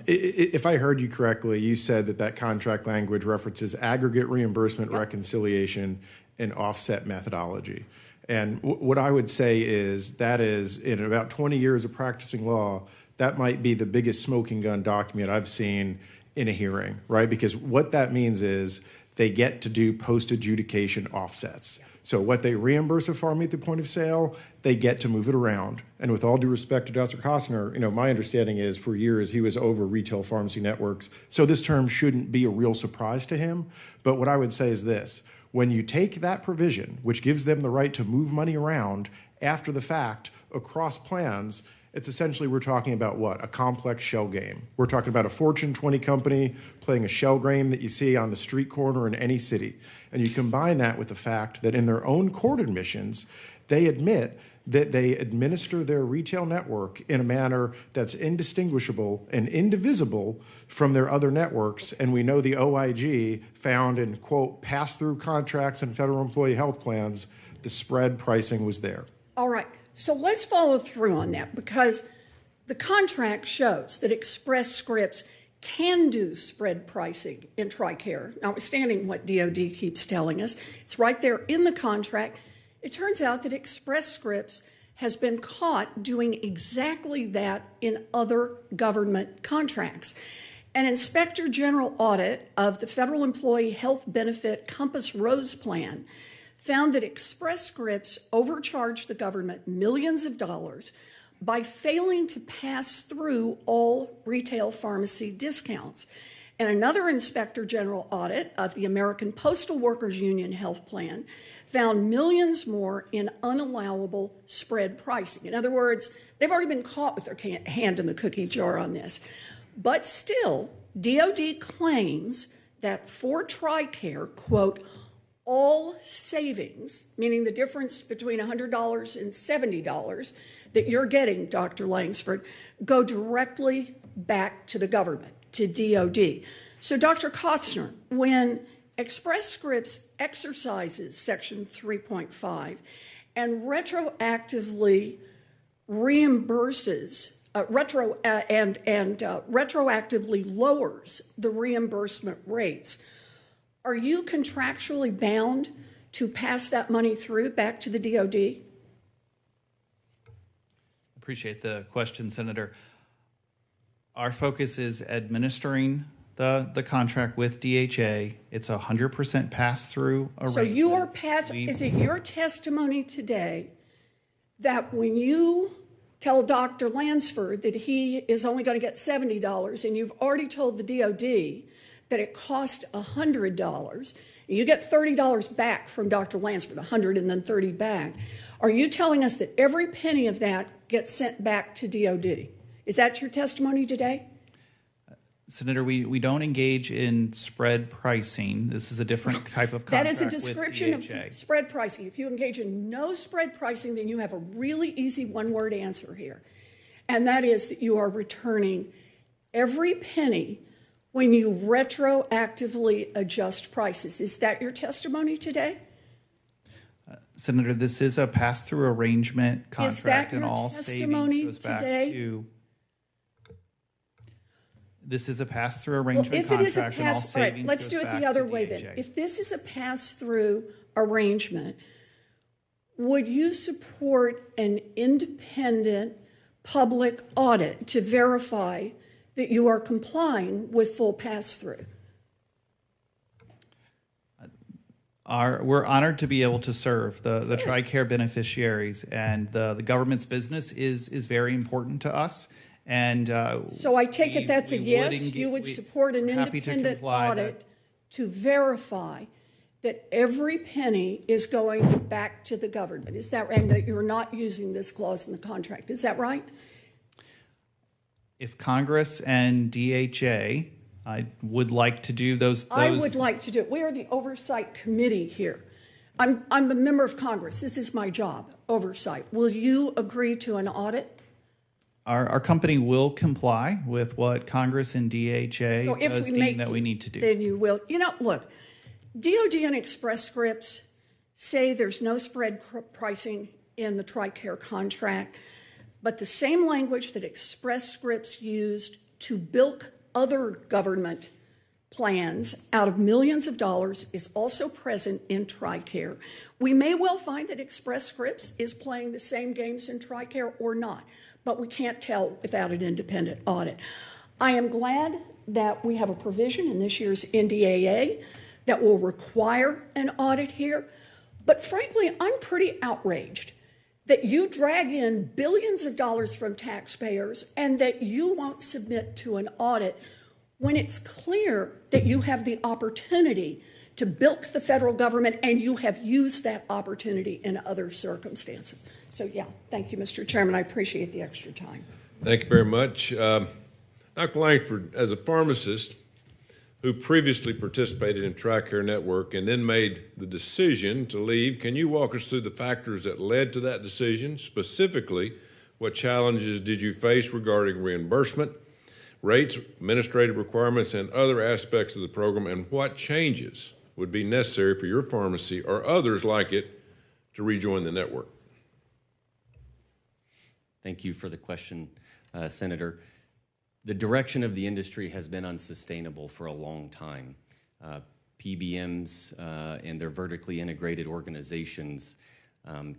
If I heard you correctly, you said that contract language references aggregate reimbursement, reconciliation, and offset methodology. And what I would say is that is, in about 20 years of practicing law, that might be the biggest smoking gun document I've seen in a hearing, right? Because what that means is they get to do post-adjudication offsets. So what they reimburse a pharmacy at the point of sale, they get to move it around. And with all due respect to Dr. Costner, my understanding is for years he was over retail pharmacy networks. So this term shouldn't be a real surprise to him. But what I would say is this: when you take that provision, which gives them the right to move money around after the fact across plans, it's essentially, we're talking about what? A complex shell game. We're talking about a Fortune 20 company playing a shell game that you see on the street corner in any city. And you combine that with the fact that in their own court admissions, they admit that they administer their retail network in a manner that's indistinguishable and indivisible from their other networks. And we know the OIG found in, quote, pass-through contracts and federal employee health plans, the spread pricing was there. All right. So let's follow through on that, because the contract shows that Express Scripts can do spread pricing in TRICARE, notwithstanding what DOD keeps telling us. It's right there in the contract. It turns out that Express Scripts has been caught doing exactly that in other government contracts. An Inspector General audit of the Federal Employee Health Benefit Compass Rose Plan found that Express Scripts overcharged the government millions of dollars by failing to pass through all retail pharmacy discounts. And another Inspector General audit of the American Postal Workers Union Health Plan found millions more in unallowable spread pricing. In other words, they've already been caught with their hand in the cookie jar on this. But still, DOD claims that for TRICARE, quote, all savings, meaning the difference between $100 and $70 that you're getting, Dr. Langsford, go directly back to the government, to DOD. So, Dr. Kotzner, when Express Scripts exercises Section 3.5 and retroactively reimburses retroactively lowers the reimbursement rates, are you contractually bound to pass that money through back to the DoD? Appreciate the question, Senator. Our focus is administering the contract with DHA. It's 100% pass-through arrangement. So you are is it your testimony today that when you tell Dr. Lansford that he is only going to get $70 and you've already told the DoD that it cost $100, and you get $30 back from Dr. Lansford, 100 and then 30 back, are you telling us that every penny of that gets sent back to DoD? Is that your testimony today? Senator, we don't engage in spread pricing. This is a different type of contract. That is a description with DHA. of spread pricing. If you engage in no spread pricing, then you have a really easy one-word answer here. And that is that you are returning every penny when you retroactively adjust prices. Is that your testimony today? Senator, this is a pass-through arrangement contract, Is that and your all testimony savings goes back today? to. This is a pass-through arrangement If it is a contract, and all pass, all right, savings let's goes do it back the other to way DHA. then. If this is a pass-through arrangement, would you support an independent public audit to verify that you are complying with full pass-through? We're honored to be able to serve the TRICARE beneficiaries, and the government's business is very important to us. And So I take it that's a we yes? You would support an we're happy to independent comply audit to verify that every penny is going back to the government. Is that right? And that you're not using this clause in the contract. Is that right? If Congress and DHA would like to do those. I would like to do it. We are the oversight committee here. I'm a member of Congress. This is my job, oversight. Will you agree to an audit? Our company will comply with what Congress and DHA So if does we deem that we need to do. Then you will. You know, look, DOD and Express Scripts say there's no spread pricing in the TRICARE contract, but the same language that Express Scripts used to bilk other government plans out of millions of dollars is also present in TRICARE. We may well find that Express Scripts is playing the same games in TRICARE or not, but we can't tell without an independent audit. I am glad that we have a provision in this year's NDAA that will require an audit here, but frankly, I'm pretty outraged that you drag in billions of dollars from taxpayers and that you won't submit to an audit when it's clear that you have the opportunity to bilk the federal government and you have used that opportunity in other circumstances. So yeah, thank you, Mr. Chairman. I appreciate the extra time. Thank you very much. Dr. Langford, as a pharmacist who previously participated in TRICARE Network and then made the decision to leave, can you walk us through the factors that led to that decision? Specifically, what challenges did you face regarding reimbursement, rates, administrative requirements, and other aspects of the program, and what changes would be necessary for your pharmacy or others like it to rejoin the network? Thank you for the question, Senator. The direction of the industry has been unsustainable for a long time. PBMs and their vertically integrated organizations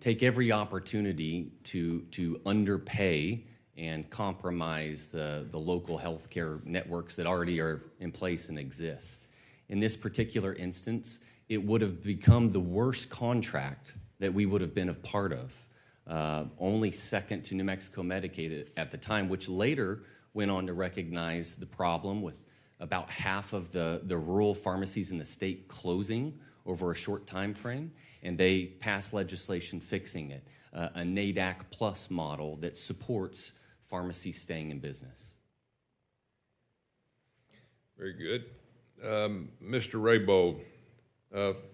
take every opportunity to underpay and compromise the local healthcare networks that already are in place and exist. In this particular instance, it would have become the worst contract that we would have been a part of, only second to New Mexico Medicaid at the time, which later went on to recognize the problem with about half of the rural pharmacies in the state closing over a short time frame, and they passed legislation fixing it, a NADAC Plus model that supports pharmacies staying in business. Very good. Mr. Raybold,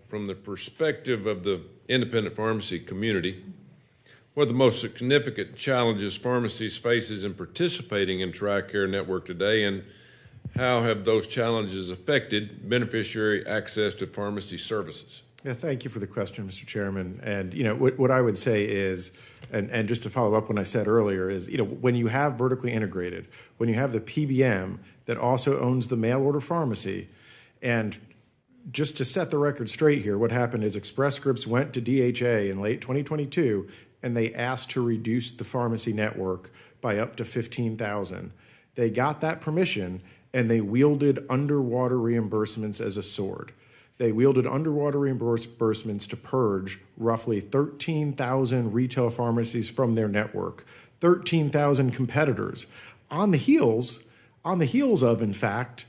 from the perspective of the independent pharmacy community, what are the most significant challenges pharmacies faces in participating in TRICARE Network today, and how have those challenges affected beneficiary access to pharmacy services? Yeah, thank you for the question, Mr. Chairman. And, what I would say is, and just to follow up what I said earlier is, when you have vertically integrated, when you have the PBM that also owns the mail order pharmacy, and just to set the record straight here, what happened is Express Scripts went to DHA in late 2022, and they asked to reduce the pharmacy network by up to 15,000. They got that permission, and they wielded underwater reimbursements as a sword. They wielded underwater reimbursements to purge roughly 13,000 retail pharmacies from their network, 13,000 competitors, on the heels of, in fact,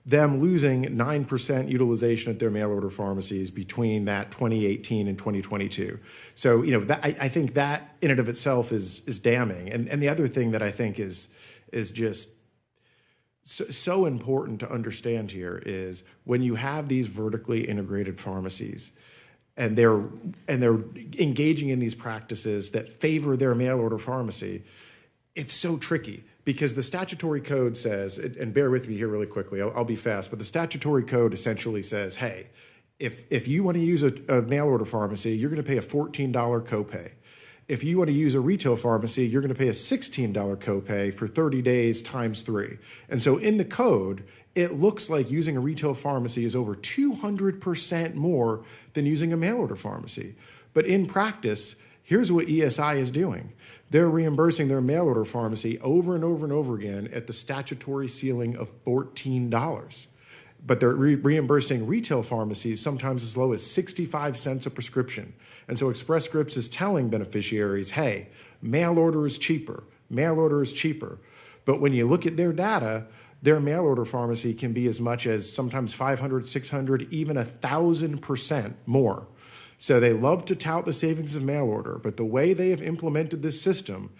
them losing 9% utilization at their mail order pharmacies between that 2018 and 2022. So, I think that in and of itself is damning. And the other thing that I think is just so important to understand here is when you have these vertically integrated pharmacies and they're engaging in these practices that favor their mail order pharmacy, it's so tricky. Because the statutory code says, and bear with me here really quickly, I'll be fast, but the statutory code essentially says, hey, if you want to use a mail order pharmacy, you're going to pay a $14 copay. If you want to use a retail pharmacy, you're going to pay a $16 copay for 30 days times 3. And so in the code, it looks like using a retail pharmacy is over 200% more than using a mail order pharmacy. But in practice, here's what ESI is doing. They're reimbursing their mail order pharmacy over and over and over again at the statutory ceiling of $14. But they're reimbursing retail pharmacies sometimes as low as 65 cents a prescription. And so Express Scripts is telling beneficiaries, hey, mail order is cheaper. Mail order is cheaper. But when you look at their data, their mail order pharmacy can be as much as sometimes 500, 600, even 1,000% more. So they love to tout the savings of mail order, but the way they have implemented this system,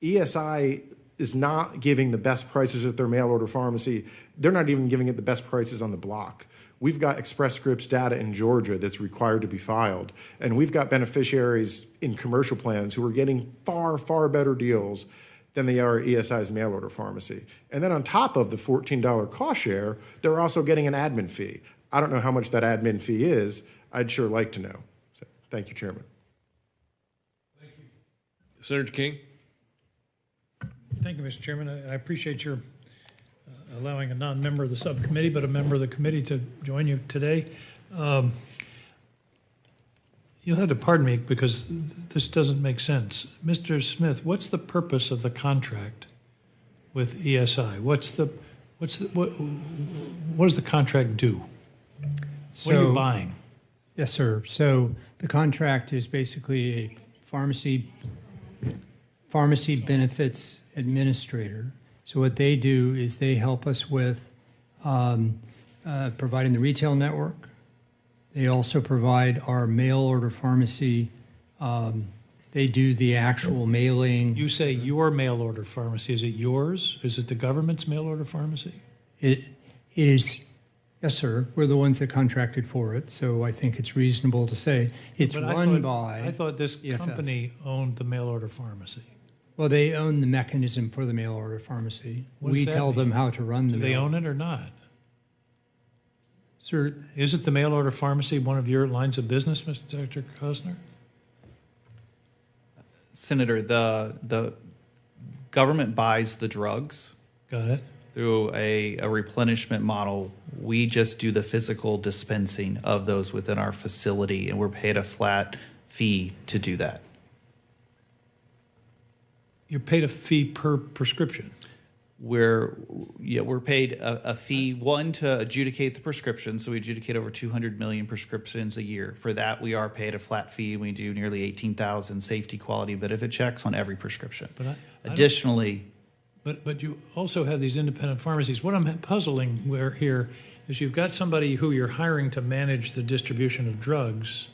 ESI is not giving the best prices at their mail order pharmacy. They're not even giving it the best prices on the block. We've got Express Scripts data in Georgia that's required to be filed, and we've got beneficiaries in commercial plans who are getting far, far better deals than they are at ESI's mail order pharmacy. And then on top of the $14 cost share, they're also getting an admin fee. I don't know how much that admin fee is. I'd sure like to know. Thank you, Chairman. Thank you. Senator King. Thank you, Mr. Chairman. I appreciate your allowing a non-member of the subcommittee, but a member of the committee to join you today. You'll have to pardon me because this doesn't make sense. Mr. Smith, what's the purpose of the contract with ESI? What does the contract do? What are you buying? Yes, sir. So the contract is basically a pharmacy benefits administrator. So what they do is they help us with providing the retail network. They also provide our mail order pharmacy. They do the actual mailing. You say your mail order pharmacy. Is it yours? Is it the government's mail order pharmacy? It is. Yes, sir. We're the ones that contracted for it, so I think it's reasonable to say it's run by. I thought this EFS. company owned the mail order pharmacy. Well, they own the mechanism for the mail order pharmacy. What does We that tell mean? them how to run the Do they own it or not? Sir, Is it the mail order pharmacy one of your lines of business, Mr. Dr. Cosner? Senator, the government buys the drugs Got it. through a replenishment model. We just do the physical dispensing of those within our facility, and we're paid a flat fee to do that. You're paid a fee per prescription. We're paid a fee, one, to adjudicate the prescription. So we adjudicate over 200 million prescriptions a year. For that, we are paid a flat fee. We do nearly 18,000 safety, quality, benefit checks on every prescription. But Additionally, But you also have these independent pharmacies. What I'm puzzling here is you've got somebody who you're hiring to manage the distribution of drugs,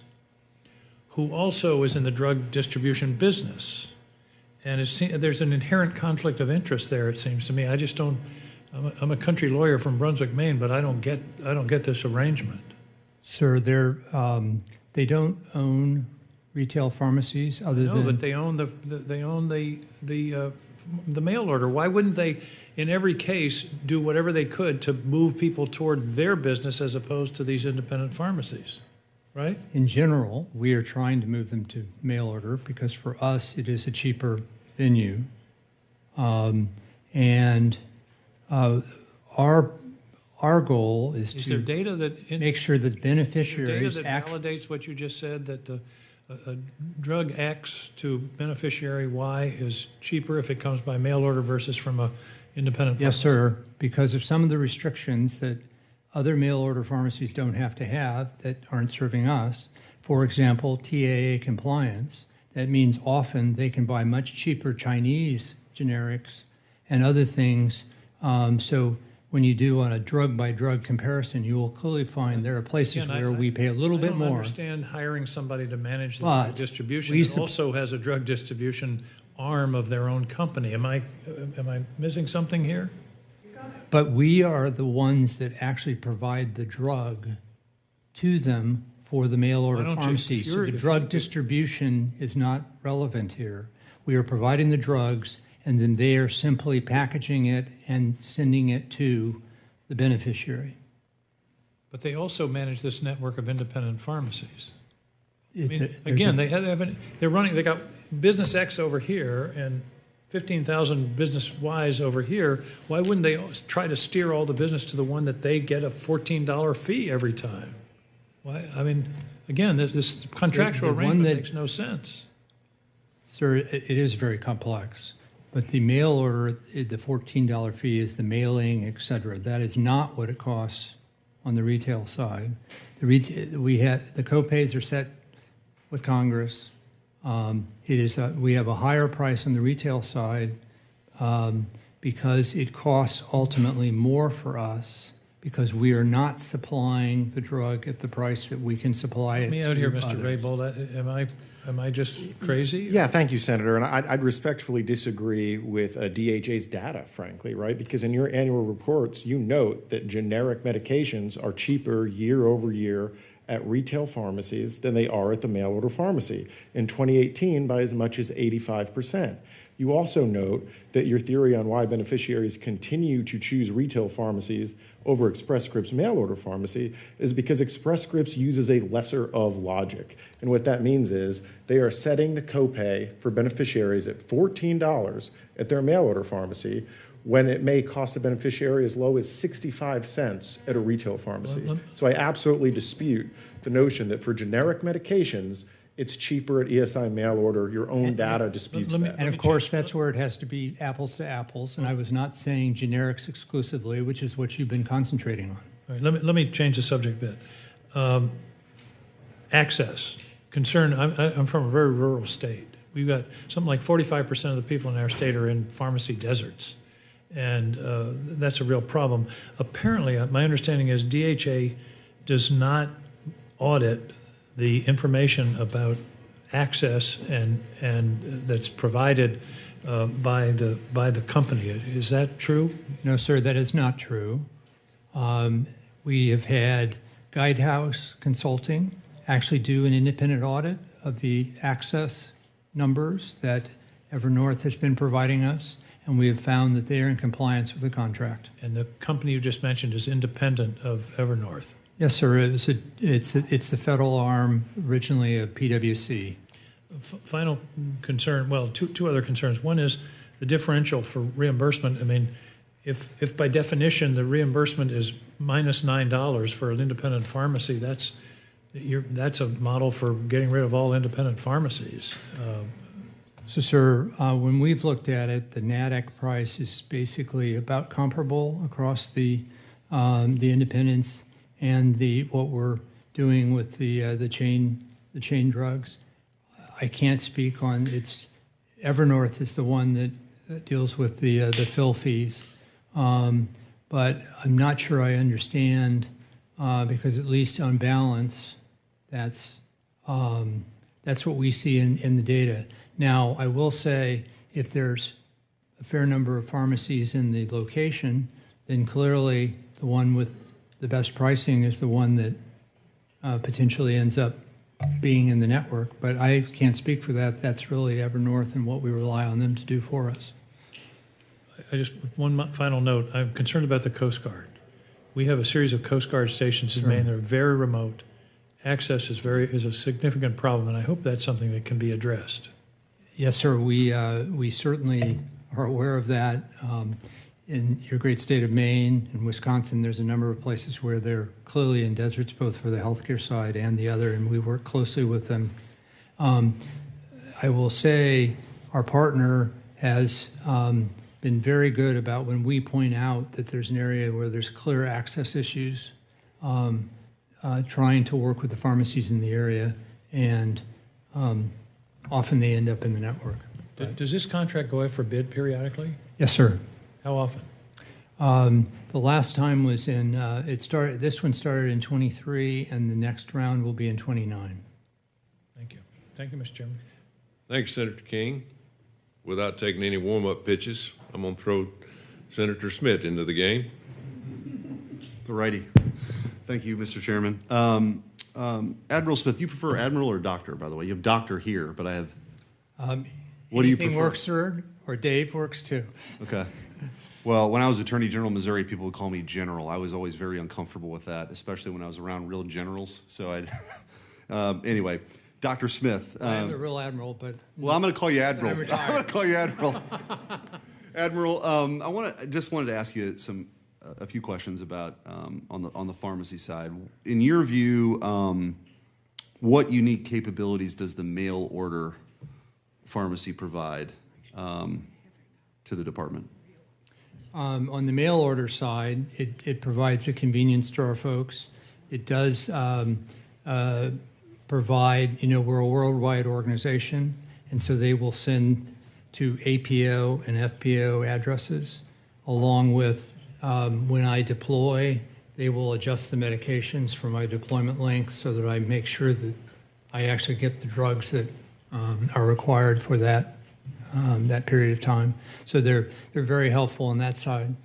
who also is in the drug distribution business, and there's an inherent conflict of interest there. It seems to me. I just don't. I'm a country lawyer from Brunswick, Maine, but I don't get this arrangement. sir, they don't own retail pharmacies other No, than. but they own the mail order. Why wouldn't they, in every case, do whatever they could to move people toward their business as opposed to these independent pharmacies? right? In general, we are trying to move them to mail order because for us it is a cheaper venue. And our goal is Is there to data that make sure that data beneficiaries that validates what you just said, that a drug X to beneficiary Y is cheaper if it comes by mail order versus from a independent Yes, pharmacy? sir, because of some of the restrictions that other mail order pharmacies don't have to have that aren't serving us. For example, TAA compliance. That means often they can buy much cheaper Chinese generics and other things. So when you do on a drug by drug comparison, you will clearly find there are places Again, where we pay a little bit I more. don't understand hiring somebody to manage the But drug distribution we that also has a drug distribution arm of their own company. Am I missing something here? But we are the ones that actually provide the drug to them for the mail order Why don't you- pharmacy. So the if drug you- distribution is not relevant here. We are providing the drugs, and then they are simply packaging it and sending it to the beneficiary. But they also manage this network of independent pharmacies. I mean, There's again, a- they got business X over here and 15,000 business Ys over here. Why wouldn't they try to steer all the business to the one that they get a $14 fee every time? Why? I mean, again, this contractual The one arrangement that- makes no sense. Sir, it is very complex, but the mail order, the $14 fee is the mailing, et cetera. That is not what it costs on the retail side. The copays are set with Congress. We have a higher price on the retail side because it costs ultimately more for us because we are not supplying the drug at the price that we can supply it Help me to out here, Mr. others. Raybold. Am I just crazy? Yeah, thank you, Senator. And I'd respectfully disagree with DHA's data, frankly, right? Because in your annual reports, you note that generic medications are cheaper year over year at retail pharmacies than they are at the mail order pharmacy. In 2018, by as much as 85%. You also note that your theory on why beneficiaries continue to choose retail pharmacies over Express Scripts mail order pharmacy is because Express Scripts uses a lesser of logic. And what that means is they are setting the copay for beneficiaries at $14 at their mail order pharmacy when it may cost a beneficiary as low as 65 cents at a retail pharmacy. So I absolutely dispute the notion that for generic medications, it's cheaper at ESI mail order. Your own data disputes that. And of course, that's where it has to be apples to apples. And I was not saying generics exclusively, which is what you've been concentrating on. All right, let me change the subject a bit. Access. Concern, I'm from a very rural state. We've got something like 45% of the people in our state are in pharmacy deserts. And that's a real problem. Apparently, my understanding is DHA does not audit the information about access and that's provided by the company. Is that true? No, sir, that is not true. We have had Guidehouse Consulting actually do an independent audit of the access numbers that Evernorth has been providing us, and we have found that they are in compliance with the contract. And the company you just mentioned is independent of Evernorth. Yes, sir. It's the federal arm, originally a PwC. Final concern, well, two other concerns. One is the differential for reimbursement. I mean, if by definition the reimbursement is minus $9 for an independent pharmacy, that's a model for getting rid of all independent pharmacies. So, sir, when we've looked at it, the NADAC price is basically about comparable across the independents and what we're doing with the chain drugs. I can't speak on it's. Evernorth is the one that deals with the fill fees, but I'm not sure I understand because at least on balance, that's what we see in the data. Now, I will say if there's a fair number of pharmacies in the location, then clearly the one with the best pricing is the one that potentially ends up being in the network. But I can't speak for that. That's really Evernorth and what we rely on them to do for us. I just, one final note, I'm concerned about the Coast Guard. We have a series of Coast Guard stations in Maine that are very remote, access is a significant problem, and I hope that's something that can be addressed. Yes, sir. We certainly are aware of that. In your great state of Maine and Wisconsin, there's a number of places where they're clearly in deserts, both for the healthcare side and the other, and we work closely with them. I will say our partner has been very good about when we point out that there's an area where there's clear access issues, trying to work with the pharmacies in the area, and often they end up in the network. Does this contract go out for bid periodically? Yes, sir. How often? The last time was in, this one started in 23, and the next round will be in 29. Thank you. Thank you, Mr. Chairman. Thanks, Senator King. Without taking any warm-up pitches, I'm going to throw Senator Smith into the game. All righty. Thank you, Mr. Chairman. Admiral Smith, you prefer Admiral or Doctor, by the way? You have Doctor here, but I have... what do you prefer? Anything works, sir, or Dave works too. Okay. Well, when I was Attorney General of Missouri, people would call me General. I was always very uncomfortable with that, especially when I was around real generals. So anyway, Dr. Smith. I am the real admiral, but... Well, I'm going to call you Admiral. I'm retired. going to call you Admiral. Admiral, I just wanted to ask you a few questions about on the pharmacy side. In your view, what unique capabilities does the mail order pharmacy provide to the department? On the mail order side, it provides a convenience to our folks. It does provide, we're a worldwide organization, and so they will send to APO and FPO addresses, along with when I deploy, they will adjust the medications for my deployment length so that I make sure that I actually get the drugs that are required for that period of time. So they're very helpful on that side.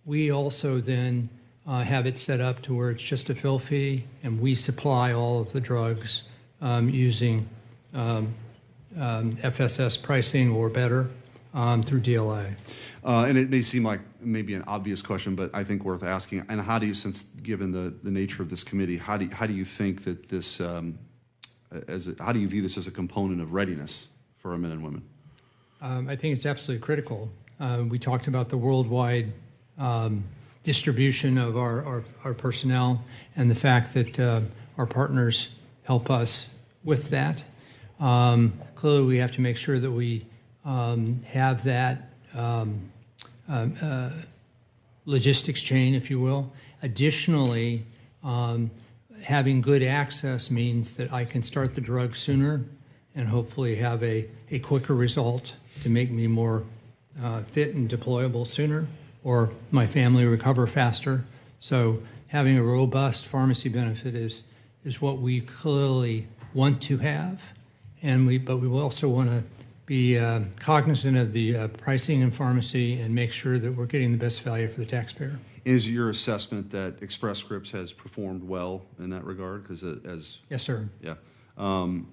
We also then have it set up to where it's just a fill fee, and we supply all of the drugs using FSS pricing or better through DLA. And it may seem like maybe an obvious question, but I think worth asking. And how do you, since given the nature of this committee, how do you think that this, how do you view this as a component of readiness for our men and women? I think it's absolutely critical. We talked about the worldwide distribution of our personnel and the fact that our partners help us with that. Clearly, we have to make sure that we have that logistics chain, if you will. Additionally, having good access means that I can start the drug sooner and hopefully have a quicker result to make me more fit and deployable sooner, or my family recover faster. So having a robust pharmacy benefit is what we clearly want to have, but we also want to be cognizant of the pricing in pharmacy and make sure that we're getting the best value for the taxpayer. Is your assessment that Express Scripts has performed well in that regard? Because yes, sir. Yeah, and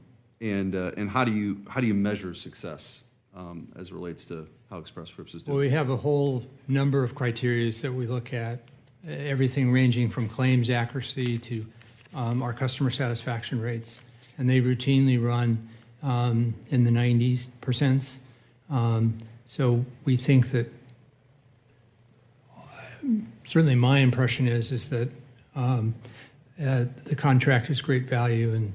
how do you measure success as it relates to how Express Scripts is doing? Well, we have a whole number of criteria that we look at, everything ranging from claims accuracy to our customer satisfaction rates, and they routinely run in the 90%. So we think that, certainly my impression is that the contract is great value and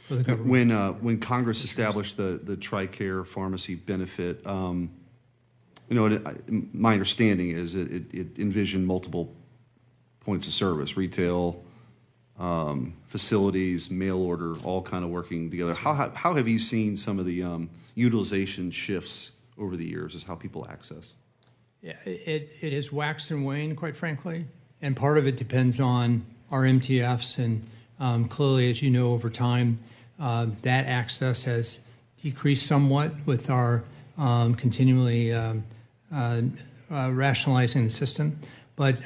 for the government. When Congress established the TRICARE pharmacy benefit, my understanding is it envisioned multiple points of service, retail, facilities, mail order, all kind of working together. How have you seen some of the utilization shifts over the years as how people access? Yeah, it has waxed and waned, quite frankly, and part of it depends on our MTFs, and clearly, as you know, over time, that access has decreased somewhat with our continually rationalizing the system. But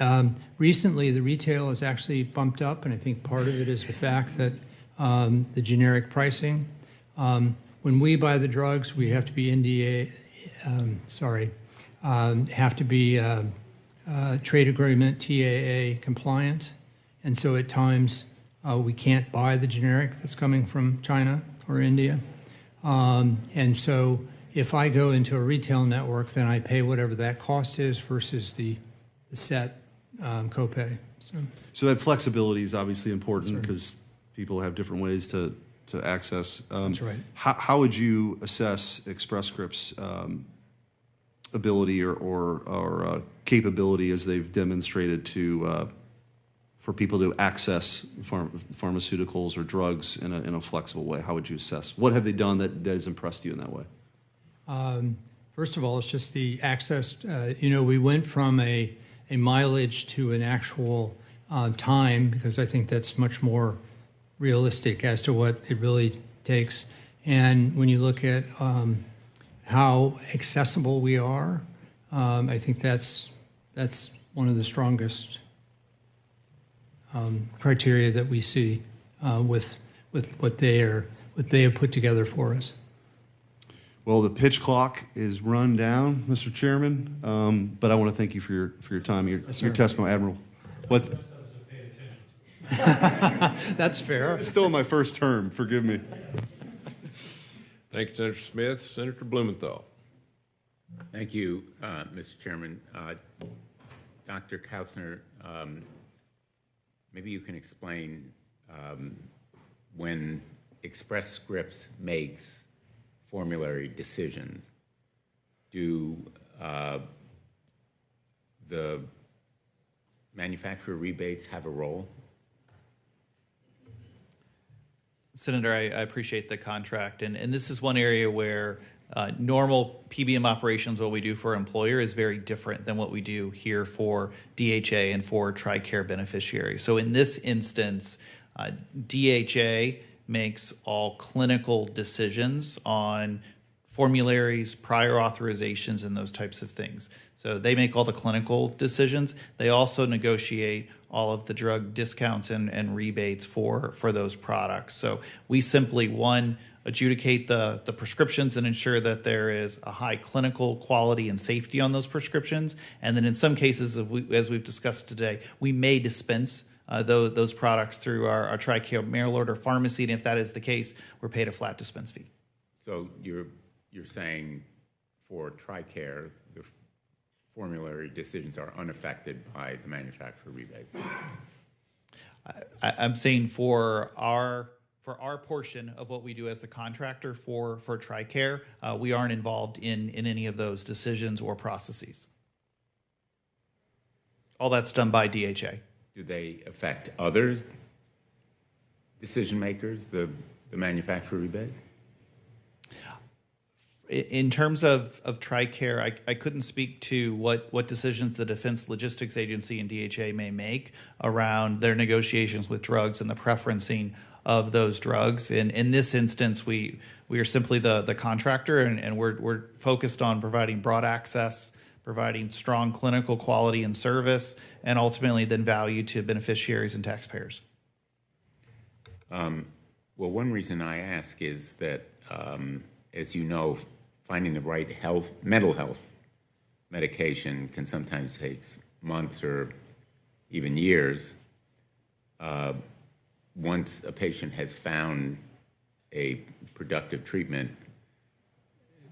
recently, the retail has actually bumped up, and I think part of it is the fact that the generic pricing. When we buy the drugs, we have to be have to be trade agreement, TAA compliant, and so at times We can't buy the generic that's coming from China or India. And so if I go into a retail network, then I pay whatever that cost is versus the set copay. So that flexibility is obviously important because people have different ways to access. That's right. How would you assess Express Scripts' ability or capability as they've demonstrated to for people to access pharmaceuticals or drugs in a flexible way? How would you assess? What have they done that has impressed you in that way? First of all, it's just the access. We went from a mileage to an actual time, because I think that's much more realistic as to what it really takes. And when you look at how accessible we are, I think that's one of the strongest criteria that we see with what they have put together for us. Well, the pitch clock is run down, Mr. Chairman, but I want to thank you for your time, your testimony, Admiral. What's That's fair. It's still in my first term. Forgive me. Thank you, Senator Smith. Senator Blumenthal. Thank you, Mr. Chairman. Dr. Kautzner, maybe you can explain when Express Scripts makes formulary decisions, do the manufacturer rebates have a role? Senator, I appreciate the contract, and this is one area where normal PBM operations, what we do for an employer, is very different than what we do here for DHA and for TRICARE beneficiaries. So in this instance, DHA makes all clinical decisions on formularies, prior authorizations, and those types of things. So they make all the clinical decisions. They also negotiate all of the drug discounts and rebates for those products. So we simply, one, adjudicate the prescriptions and ensure that there is a high clinical quality and safety on those prescriptions. And then in some cases, as we've discussed today, we may dispense those products through our TRICARE mail order pharmacy, and if that is the case, we're paid a flat dispense fee. So you're saying for TRICARE, the formulary decisions are unaffected by the manufacturer rebate? I'm saying for our portion of what we do as the contractor for TRICARE, we aren't involved in any of those decisions or processes. All that's done by DHA. Do they affect others, decision makers, the manufacturer rebates? In terms of TRICARE, I couldn't speak to what decisions the Defense Logistics Agency and DHA may make around their negotiations with drugs and the preferencing of those drugs. In this instance, we are simply the contractor, and we're focused on providing broad access, providing strong clinical quality and service, and ultimately then value to beneficiaries and taxpayers. Well, one reason I ask is that, as you know, finding the right mental health medication can sometimes take months or even years. Once a patient has found a productive treatment,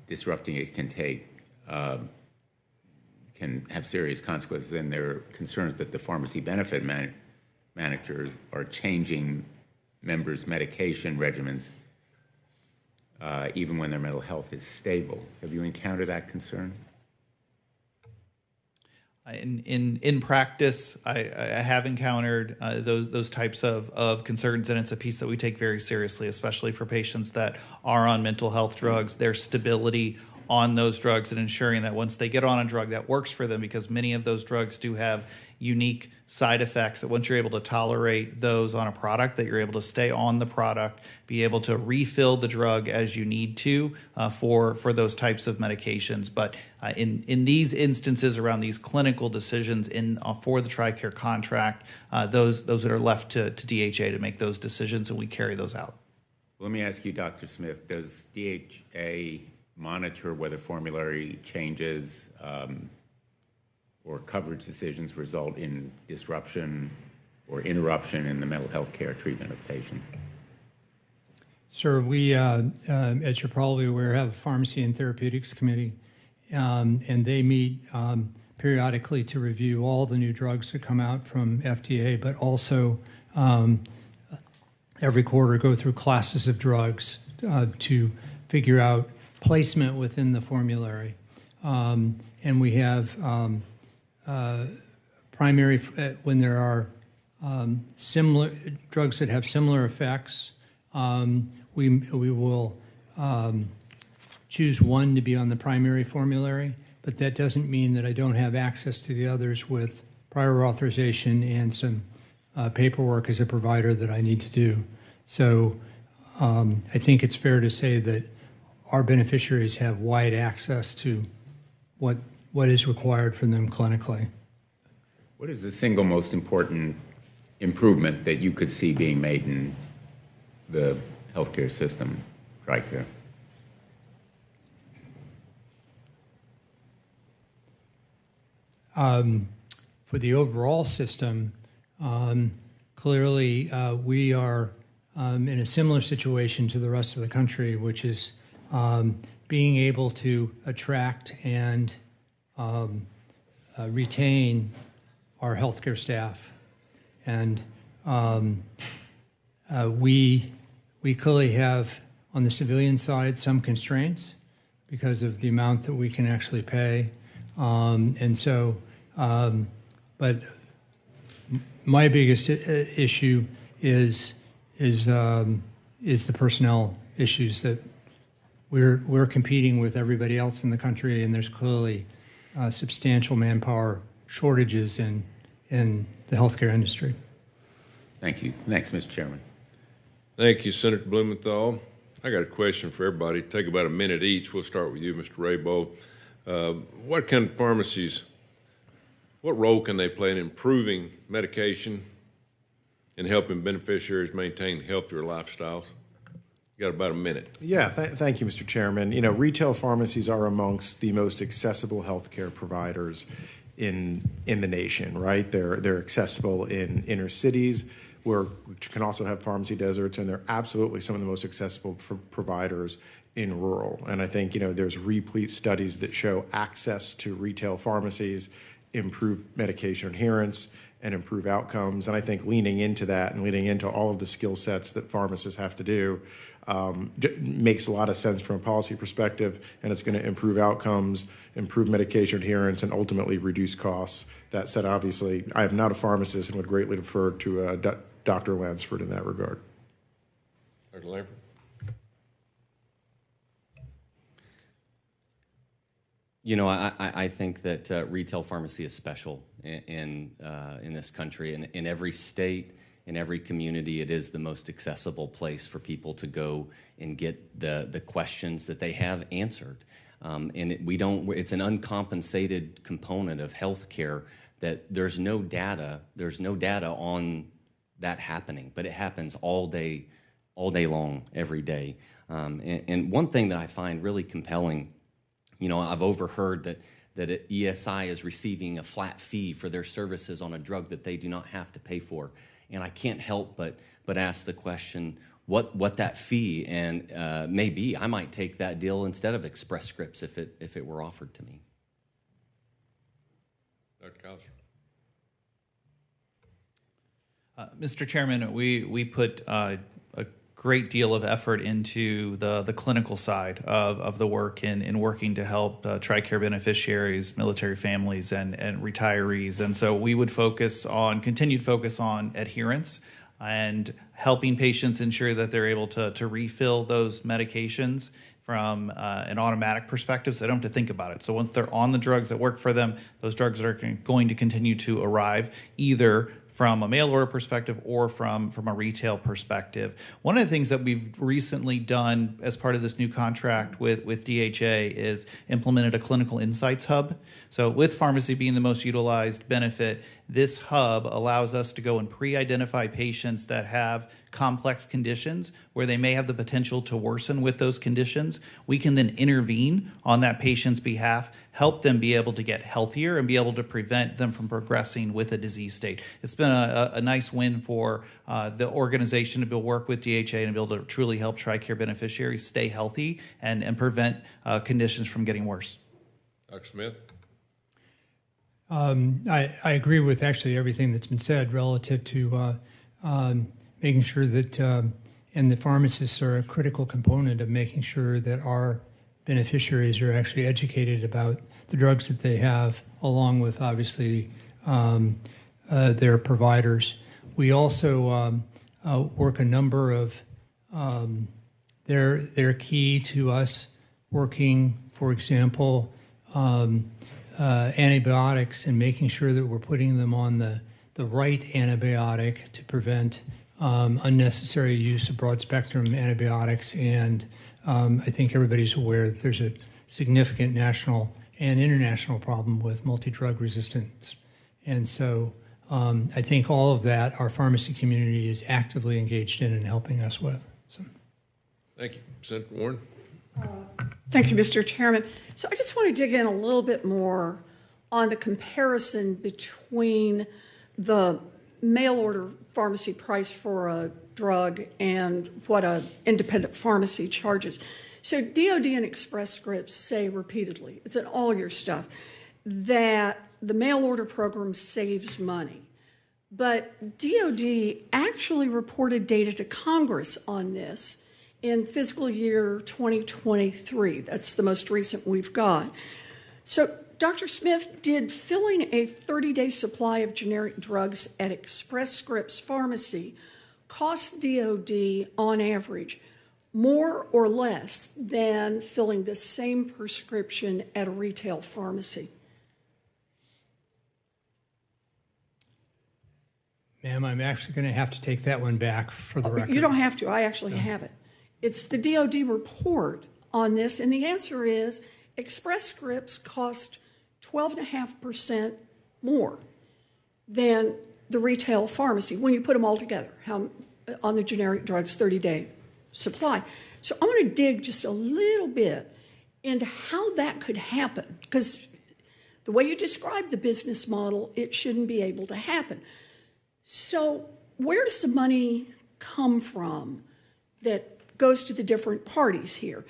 disrupting it can have serious consequences. Then there are concerns that the pharmacy benefit managers are changing members' medication regimens even when their mental health is stable. Have you encountered that concern? In practice, I have encountered those types of concerns, and it's a piece that we take very seriously, especially for patients that are on mental health drugs, their stability on those drugs, and ensuring that once they get on a drug that works for them, because many of those drugs do have unique side effects, that once you're able to tolerate those on a product, that you're able to stay on the product, be able to refill the drug as you need to for those types of medications. But in these instances around these clinical decisions for the TRICARE contract, those that are left to DHA to make those decisions, and we carry those out. Let me ask you, Dr. Smith, does DHA monitor whether formulary changes or coverage decisions result in disruption or interruption in the mental health care treatment of patients? Sir, we, as you're probably aware, have a Pharmacy and Therapeutics Committee, and they meet periodically to review all the new drugs that come out from FDA, but also every quarter go through classes of drugs to figure out placement within the formulary. And we have primary, when there are similar drugs that have similar effects, we will choose one to be on the primary formulary, but that doesn't mean that I don't have access to the others with prior authorization and some paperwork as a provider that I need to do. So I think it's fair to say that our beneficiaries have wide access to what is required from them clinically. What is the single most important improvement that you could see being made in the healthcare system, TRICARE? For the overall system, clearly we are in a similar situation to the rest of the country, which is being able to attract and retain our healthcare staff. And we clearly have, on the civilian side, some constraints because of the amount that we can actually pay. And so, but my biggest issue is the personnel issues that we're competing with everybody else in the country, and there's clearly substantial manpower shortages in the healthcare industry. Thank you. Next, Mr. Chairman. Thank you, Senator Blumenthal. I got a question for everybody. Take about a minute each. We'll start with you, Mr. Raybould. What kind of pharmacies, what role can they play in improving medication and helping beneficiaries maintain healthier lifestyles? You got about a minute. Yeah, thank you, Mr. Chairman. You know, retail pharmacies are amongst the most accessible healthcare providers in the nation, right? They're accessible in inner cities, which can also have pharmacy deserts, and they're absolutely some of the most accessible providers in rural. And I think, you know, there's replete studies that show access to retail pharmacies improve medication adherence and improve outcomes. And I think leaning into that and leaning into all of the skill sets that pharmacists have to do makes a lot of sense from a policy perspective, and it's going to improve outcomes, improve medication adherence, and ultimately reduce costs. That said, obviously, I am not a pharmacist and would greatly defer to Dr. Lansford in that regard. Dr. Lansford? You know, I think that retail pharmacy is special in this country. In every state, in every community, it is the most accessible place for people to go and get the questions that they have answered. And it's an uncompensated component of healthcare that there's no data on that happening, but it happens all day long, every day. And one thing that I find really compelling, you know, I've overheard that ESI is receiving a flat fee for their services on a drug that they do not have to pay for. And I can't help but ask the question, what that fee may be. I might take that deal instead of Express Scripts if it were offered to me. Dr. Kaiser. Mr. Chairman, we put a great deal of effort into the clinical side of the work in working to help TRICARE beneficiaries, military families, and retirees. And so we would continued focus on adherence and helping patients ensure that they're able to refill those medications from an automatic perspective, so they don't have to think about it. So once they're on the drugs that work for them, those drugs are going to continue to arrive either from a mail order perspective or from a retail perspective. One of the things that we've recently done as part of this new contract with DHA is implemented a clinical insights hub. So with pharmacy being the most utilized benefit, This hub allows us to go and pre-identify patients that have complex conditions where they may have the potential to worsen with those conditions. We can then intervene on that patient's behalf, help them be able to get healthier and be able to prevent them from progressing with a disease state. It's been a nice win for the organization to be able to work with DHA and be able to truly help TRICARE beneficiaries stay healthy and prevent conditions from getting worse. Dr. Smith? I agree with actually everything that's been said relative to making sure that, and the pharmacists are a critical component of making sure that our beneficiaries are actually educated about the drugs that they have, along with obviously their providers. We also work a number of, they're key to us working, for example, antibiotics and making sure that we're putting them on the right antibiotic to prevent unnecessary use of broad spectrum antibiotics. And I think everybody's aware that there's a significant national and international problem with multi-drug resistance. And so I think all of that our pharmacy community is actively engaged in and helping us with. So. Thank you. Senator Warren? Thank you, Mr. Chairman. So I just want to dig in a little bit more on the comparison between the mail order pharmacy price for a drug and what an independent pharmacy charges. So DOD and Express Scripts say repeatedly, it's in all your stuff, that the mail order program saves money. But DOD actually reported data to Congress on this in fiscal year 2023. That's the most recent we've got. So, Dr. Smith, did filling a 30-day supply of generic drugs at Express Scripts Pharmacy cost DOD, on average, more or less than filling the same prescription at a retail pharmacy? Ma'am, I'm actually going to have to take that one back for the record. You don't have to. I actually have it. It's the DOD report on this, and the answer is Express Scripts cost 12.5% more than the retail pharmacy when you put them all together on the generic drugs 30-day supply. So I want to dig just a little bit into how that could happen, because the way you describe the business model, it shouldn't be able to happen. So where does the money come from that goes to the different parties here?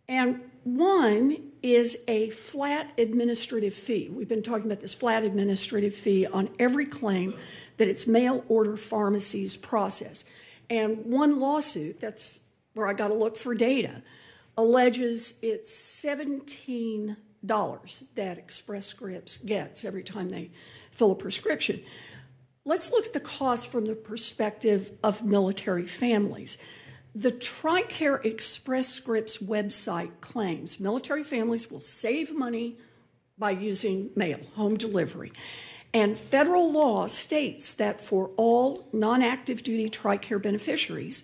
And one is a flat administrative fee. We've been talking about this flat administrative fee on every claim that it's mail order pharmacies process. And one lawsuit, that's where I got to look for data, alleges it's $17 that Express Scripts gets every time they fill a prescription. Let's look at the cost from the perspective of military families. The TRICARE Express Scripts website claims military families will save money by using mail, home delivery. And federal law states that for all non-active duty TRICARE beneficiaries,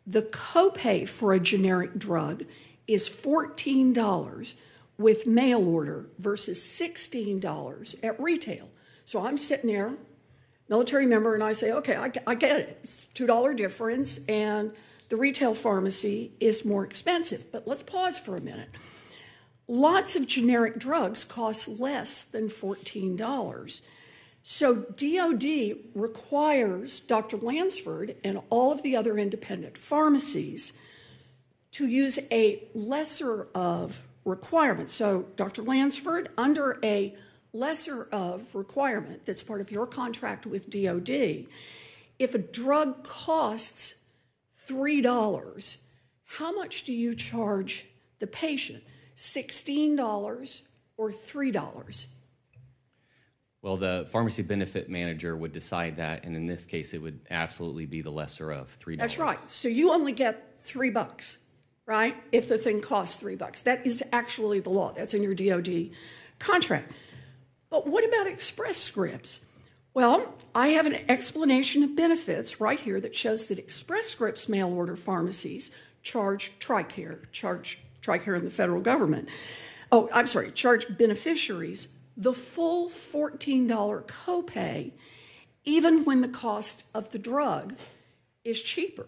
the copay for a generic drug is $14 with mail order versus $16 at retail. So I'm sitting there, military member, and I say, okay, I get it. It's a $2 difference, and the retail pharmacy is more expensive. But let's pause for a minute. Lots of generic drugs cost less than $14. So DOD requires Dr. Lansford and all of the other independent pharmacies to use a lesser of requirement. So Dr. Lansford, under a lesser of requirement that's part of your contract with DOD, if a drug costs $3, how much do you charge the patient? $16 or $3? Well, the pharmacy benefit manager would decide that, and in this case, it would absolutely be the lesser of $3. That's right. So you only get $3, right? If the thing costs $3. That is actually the law. That's in your DOD contract. But what about Express Scripts? Well, I have an explanation of benefits right here that shows that Express Scripts mail order pharmacies charge TRICARE and the federal government. Charge beneficiaries the full $14 copay, even when the cost of the drug is cheaper.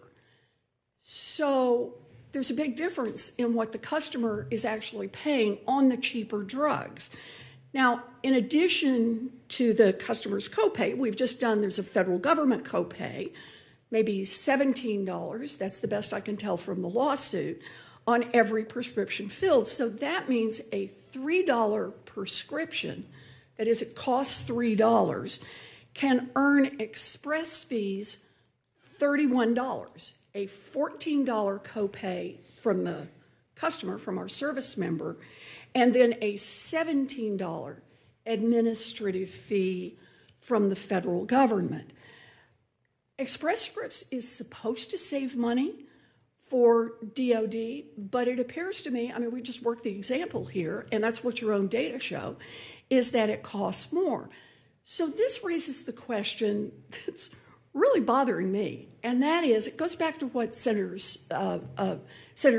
So there's a big difference in what the customer is actually paying on the cheaper drugs. Now, in addition to the customer's copay, there's a federal government copay, maybe $17, that's the best I can tell from the lawsuit, on every prescription filled. So that means a $3 prescription, that is, it costs $3, can earn express fees $31, a $14 copay from the customer, from our service member, and then a $17 administrative fee from the federal government. Express Scripts is supposed to save money for DOD, but it appears to me, I mean, we just worked the example here, and that's what your own data show, is that it costs more. So this raises the question that's really bothering me, and that is, it goes back to what Senator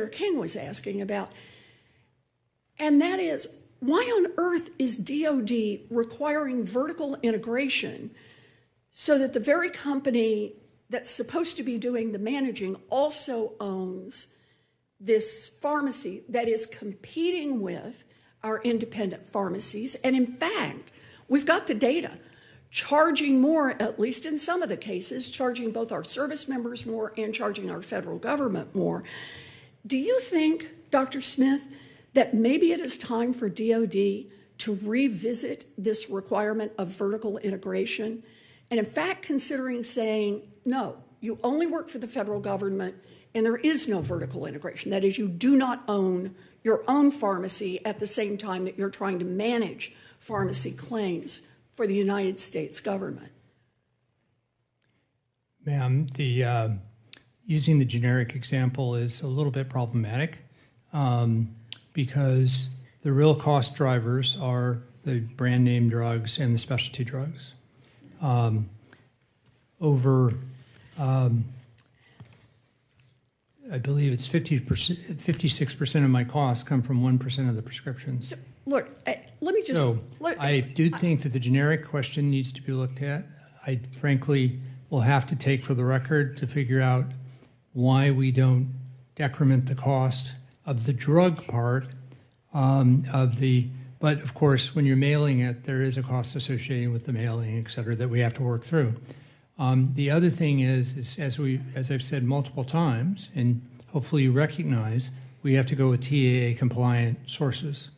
King was asking about, and that is, why on earth is DOD requiring vertical integration so that the very company that's supposed to be doing the managing also owns this pharmacy that is competing with our independent pharmacies? And in fact, we've got the data, charging more, at least in some of the cases, charging both our service members more and charging our federal government more. Do you think, Dr. Smith, that maybe it is time for DOD to revisit this requirement of vertical integration? And in fact, considering saying, no, you only work for the federal government and there is no vertical integration. That is, you do not own your own pharmacy at the same time that you're trying to manage pharmacy claims for the United States government. Ma'am, using the generic example is a little bit problematic because the real cost drivers are the brand name drugs and the specialty drugs. I believe it's 56% of my costs come from 1% of the prescriptions. So, look, let me just... I do think that the generic question needs to be looked at. I frankly will have to take for the record to figure out why we don't decrement the cost of the drug part but of course, when you're mailing it, there is a cost associated with the mailing, et cetera, that we have to work through. The other thing is as I've said multiple times, and hopefully you recognize, we have to go with TAA compliant sources.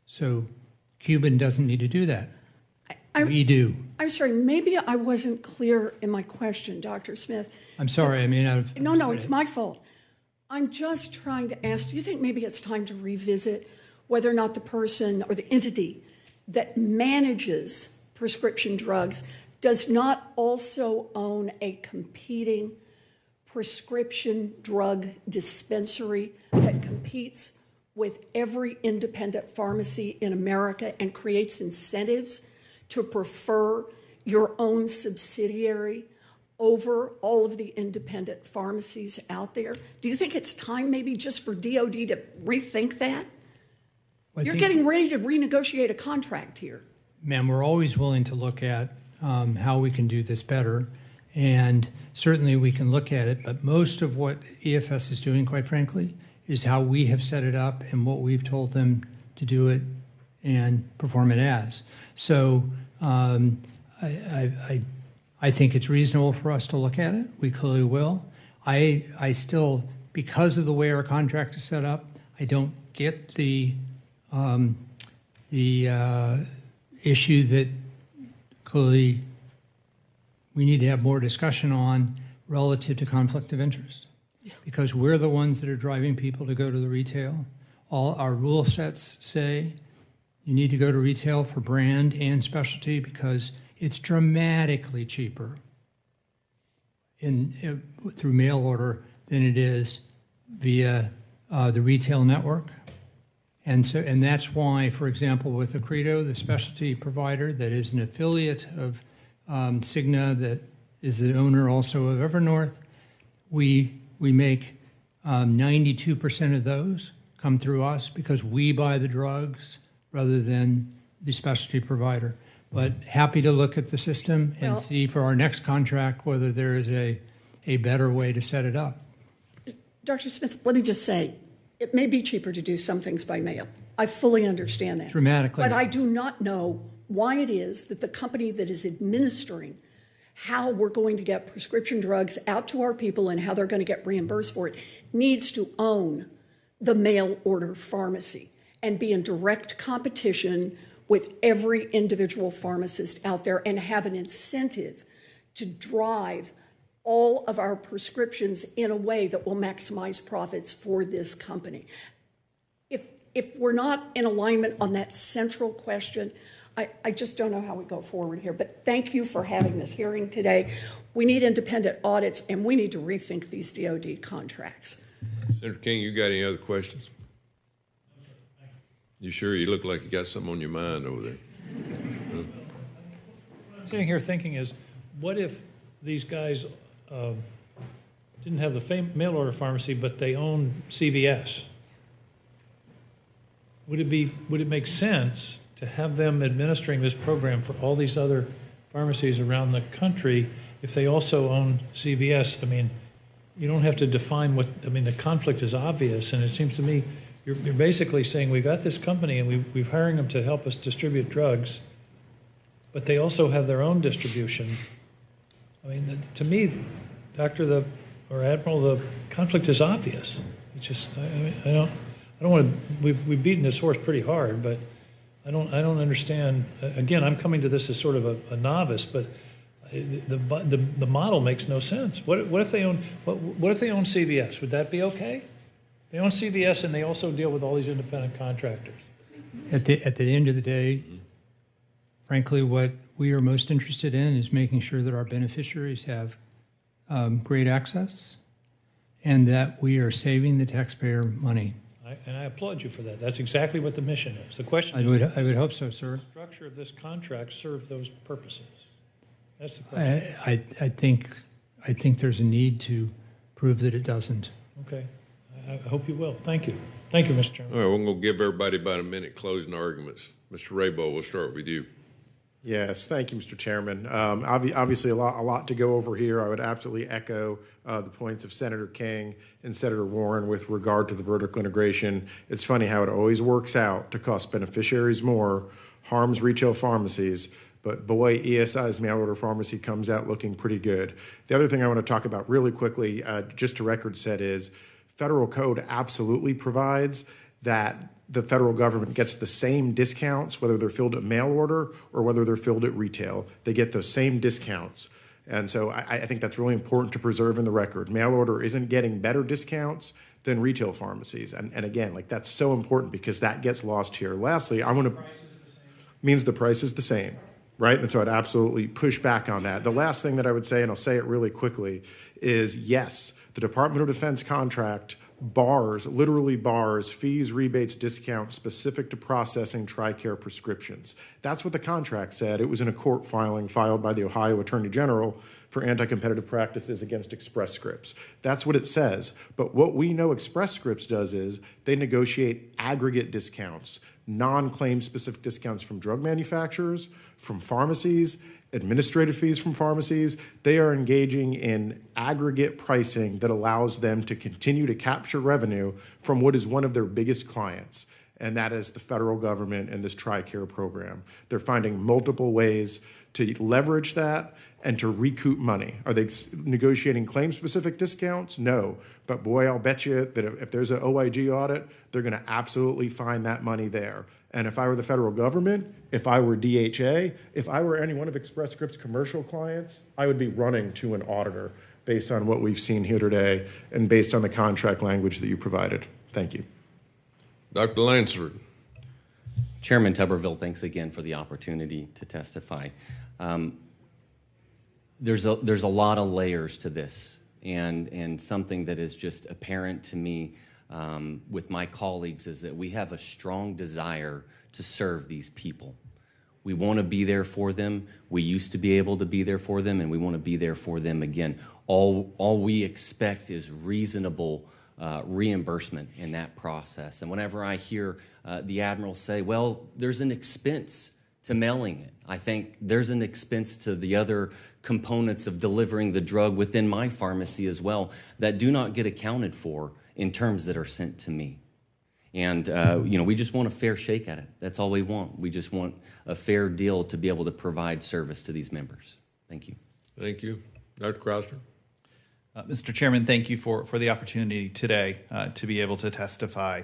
So Cuban doesn't need to do that. We do. I'm sorry, maybe I wasn't clear in my question, Dr. Smith. I'm sorry, I may not have... No, it's my fault. I'm just trying to ask, do you think maybe it's time to revisit whether or not the person or the entity that manages prescription drugs does not also own a competing prescription drug dispensary that competes with every independent pharmacy in America and creates incentives to prefer your own subsidiary over all of the independent pharmacies out there? Do you think it's time maybe just for DOD to rethink that? You're getting ready to renegotiate a contract here. Ma'am, we're always willing to look at how we can do this better, and certainly we can look at it, but most of what EFS is doing, quite frankly, is how we have set it up and what we've told them to do it and perform it as. So I think it's reasonable for us to look at it. We clearly will. I still, because of the way our contract is set up, I don't get the issue that clearly we need to have more discussion on relative to conflict of interest, because we're the ones that are driving people to go to the retail. All our rule sets say you need to go to retail for brand and specialty because it's dramatically cheaper through mail order than it is via the retail network. And that's why, for example, with Accredo, the specialty provider that is an affiliate of Cigna, that is the owner also of Evernorth, we make 92% of those come through us because we buy the drugs rather than the specialty provider. But happy to look at the system and see for our next contract whether there is a better way to set it up. Dr. Smith, let me just say, it may be cheaper to do some things by mail. I fully understand that. Dramatically. But I do not know why it is that the company that is administering how we're going to get prescription drugs out to our people and how they're going to get reimbursed for it needs to own the mail order pharmacy and be in direct competition with every individual pharmacist out there and have an incentive to drive all of our prescriptions in a way that will maximize profits for this company. If we're not in alignment on that central question, I just don't know how we go forward here. But thank you for having this hearing today. We need independent audits, and we need to rethink these DoD contracts. Senator King, you got any other questions? You sure? You look like you got something on your mind over there. What I'm sitting here thinking is, what if these guys didn't have the mail order pharmacy, but they own CVS? Would it make sense to have them administering this program for all these other pharmacies around the country if they also own CVS? I mean, you don't have to define the conflict is obvious, and it seems to me you're basically saying we've got this company and we've hiring them to help us distribute drugs, but they also have their own distribution. I mean, to me, Admiral, the conflict is obvious. It's just I don't want to. We've beaten this horse pretty hard, but I don't understand. Again, I'm coming to this as sort of a novice, but the model makes no sense. What if they own CVS? Would that be okay? They own CVS and they also deal with all these independent contractors. At the end of the day, frankly, what we are most interested in is making sure that our beneficiaries have great access and that we are saving the taxpayer money. And I applaud you for that. That's exactly what the mission is. The question is, I would hope so, sir. Does the structure of this contract serve those purposes? That's the question. I think there's a need to prove that it doesn't. Okay. I hope you will. Thank you. Thank you, Mr. Chairman. All right, we're going to give everybody about a minute closing arguments. Mr. Raybould, we'll start with you. Yes, thank you, Mr. Chairman. Obviously, a lot to go over here. I would absolutely echo the points of Senator King and Senator Warren with regard to the vertical integration. It's funny how it always works out to cost beneficiaries more, harms retail pharmacies, but boy, ESI's mail order pharmacy comes out looking pretty good. The other thing I want to talk about really quickly, just to record set, is federal code absolutely provides that the federal government gets the same discounts, whether they're filled at mail order or whether they're filled at retail. They get those same discounts. And so I think that's really important to preserve in the record. Mail order isn't getting better discounts than retail pharmacies. And again, that's so important because that gets lost here. Lastly, means the price is the same, right? And so I'd absolutely push back on that. The last thing that I would say, and I'll say it really quickly, is yes, the Department of Defense contract literally bars fees, rebates, discounts specific to processing TRICARE prescriptions. That's what the contract said. It was in a court filing filed by the Ohio Attorney General for anti-competitive practices against Express Scripts. That's what it says. But what we know Express Scripts does is they negotiate aggregate discounts, non-claim specific discounts from drug manufacturers, from pharmacies, administrative fees from pharmacies. They are engaging in aggregate pricing that allows them to continue to capture revenue from what is one of their biggest clients, and that is the federal government and this TRICARE program. They're finding multiple ways to leverage that and to recoup money. Are they negotiating claim-specific discounts? No. But boy, I'll bet you that if there's an OIG audit, they're going to absolutely find that money there. And if I were the federal government, if I were DHA, if I were any one of Express Scripts' commercial clients, I would be running to an auditor based on what we've seen here today and based on the contract language that you provided. Thank you. Dr. Lansford. Chairman Tuberville, thanks again for the opportunity to testify. There's a lot of layers to this, and something that is just apparent to me with my colleagues is that we have a strong desire to serve these people. We want to be there for them. We used to be able to be there for them, and we want to be there for them again. All we expect is reasonable reimbursement in that process. And whenever I hear the Admiral say, well, there's an expense to mailing it, I think there's an expense to the other components of delivering the drug within my pharmacy as well that do not get accounted for in terms that are sent to me. And, we just want a fair shake at it. That's all we want. We just want a fair deal to be able to provide service to these members. Thank you. Thank you. Dr. Krausner? Mr. Chairman, thank you for the opportunity today to be able to testify.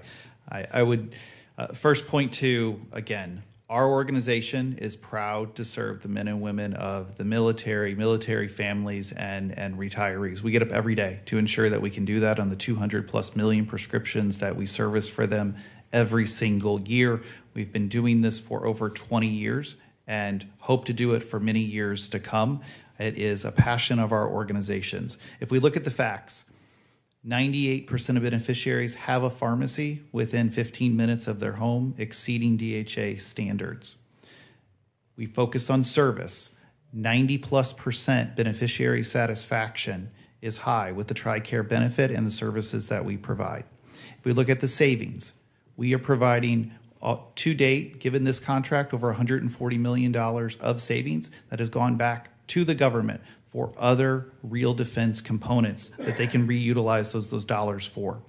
I would first point to, again, our organization is proud to serve the men and women of the military families, and retirees. We get up every day to ensure that we can do that on the 200+ million prescriptions that we service for them every single year. We've been doing this for over 20 years and hope to do it for many years to come. It is a passion of our organizations. If we look at the facts, 98% of beneficiaries have a pharmacy within 15 minutes of their home, exceeding DHA standards. We focus on service. 90+% beneficiary satisfaction is high with the TRICARE benefit and the services that we provide. If we look at the savings, we are providing to date, given this contract, over $140 million of savings that has gone back to the government for other real defense components that they can reutilize those dollars for.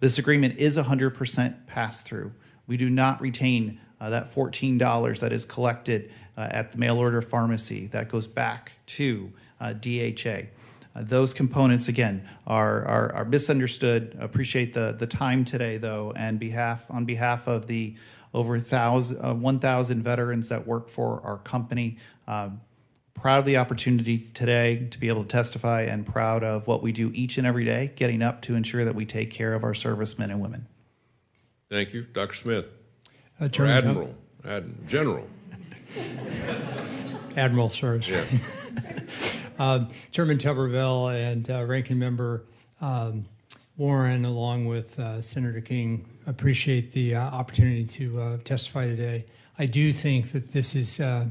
This agreement is 100% pass-through. We do not retain that $14 that is collected at the mail order pharmacy that goes back to DHA. Those components, again, are misunderstood. Appreciate the time today, though, and on behalf of the over 1,000 veterans that work for our company, proud of the opportunity today to be able to testify, and proud of what we do each and every day, getting up to ensure that we take care of our servicemen and women. Thank you. Dr. Smith? Or Chairman, General? Admiral, sirs. Yeah. Chairman Tuberville and Ranking Member Warren, along with Senator King, appreciate the opportunity to testify today. I do think that this is a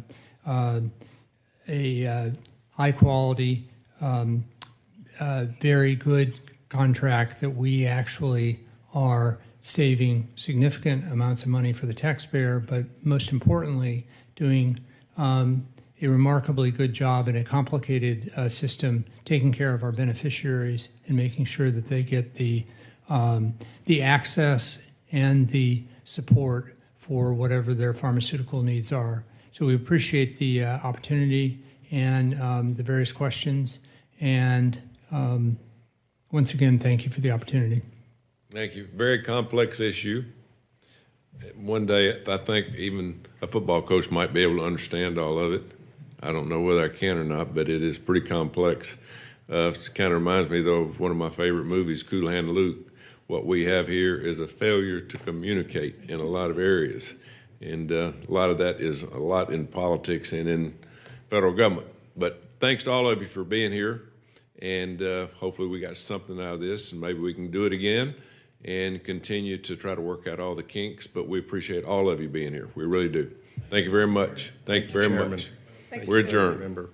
high-quality, very good contract that we actually are saving significant amounts of money for the taxpayer, but most importantly, doing a remarkably good job in a complicated system, taking care of our beneficiaries and making sure that they get the access and the support for whatever their pharmaceutical needs are. So we appreciate the opportunity and the various questions. And once again, thank you for the opportunity. Thank you. Very complex issue. One day, I think even a football coach might be able to understand all of it. I don't know whether I can or not, but it is pretty complex. It kind of reminds me, though, of one of my favorite movies, Cool Hand Luke. What we have here is a failure to communicate in a lot of areas. And a lot of that is a lot in politics and in federal government. But thanks to all of you for being here. And hopefully we got something out of this, and maybe we can do it again and continue to try to work out all the kinks. But we appreciate all of you being here. We really do. Thank you very much. Thank you very much. We're adjourned.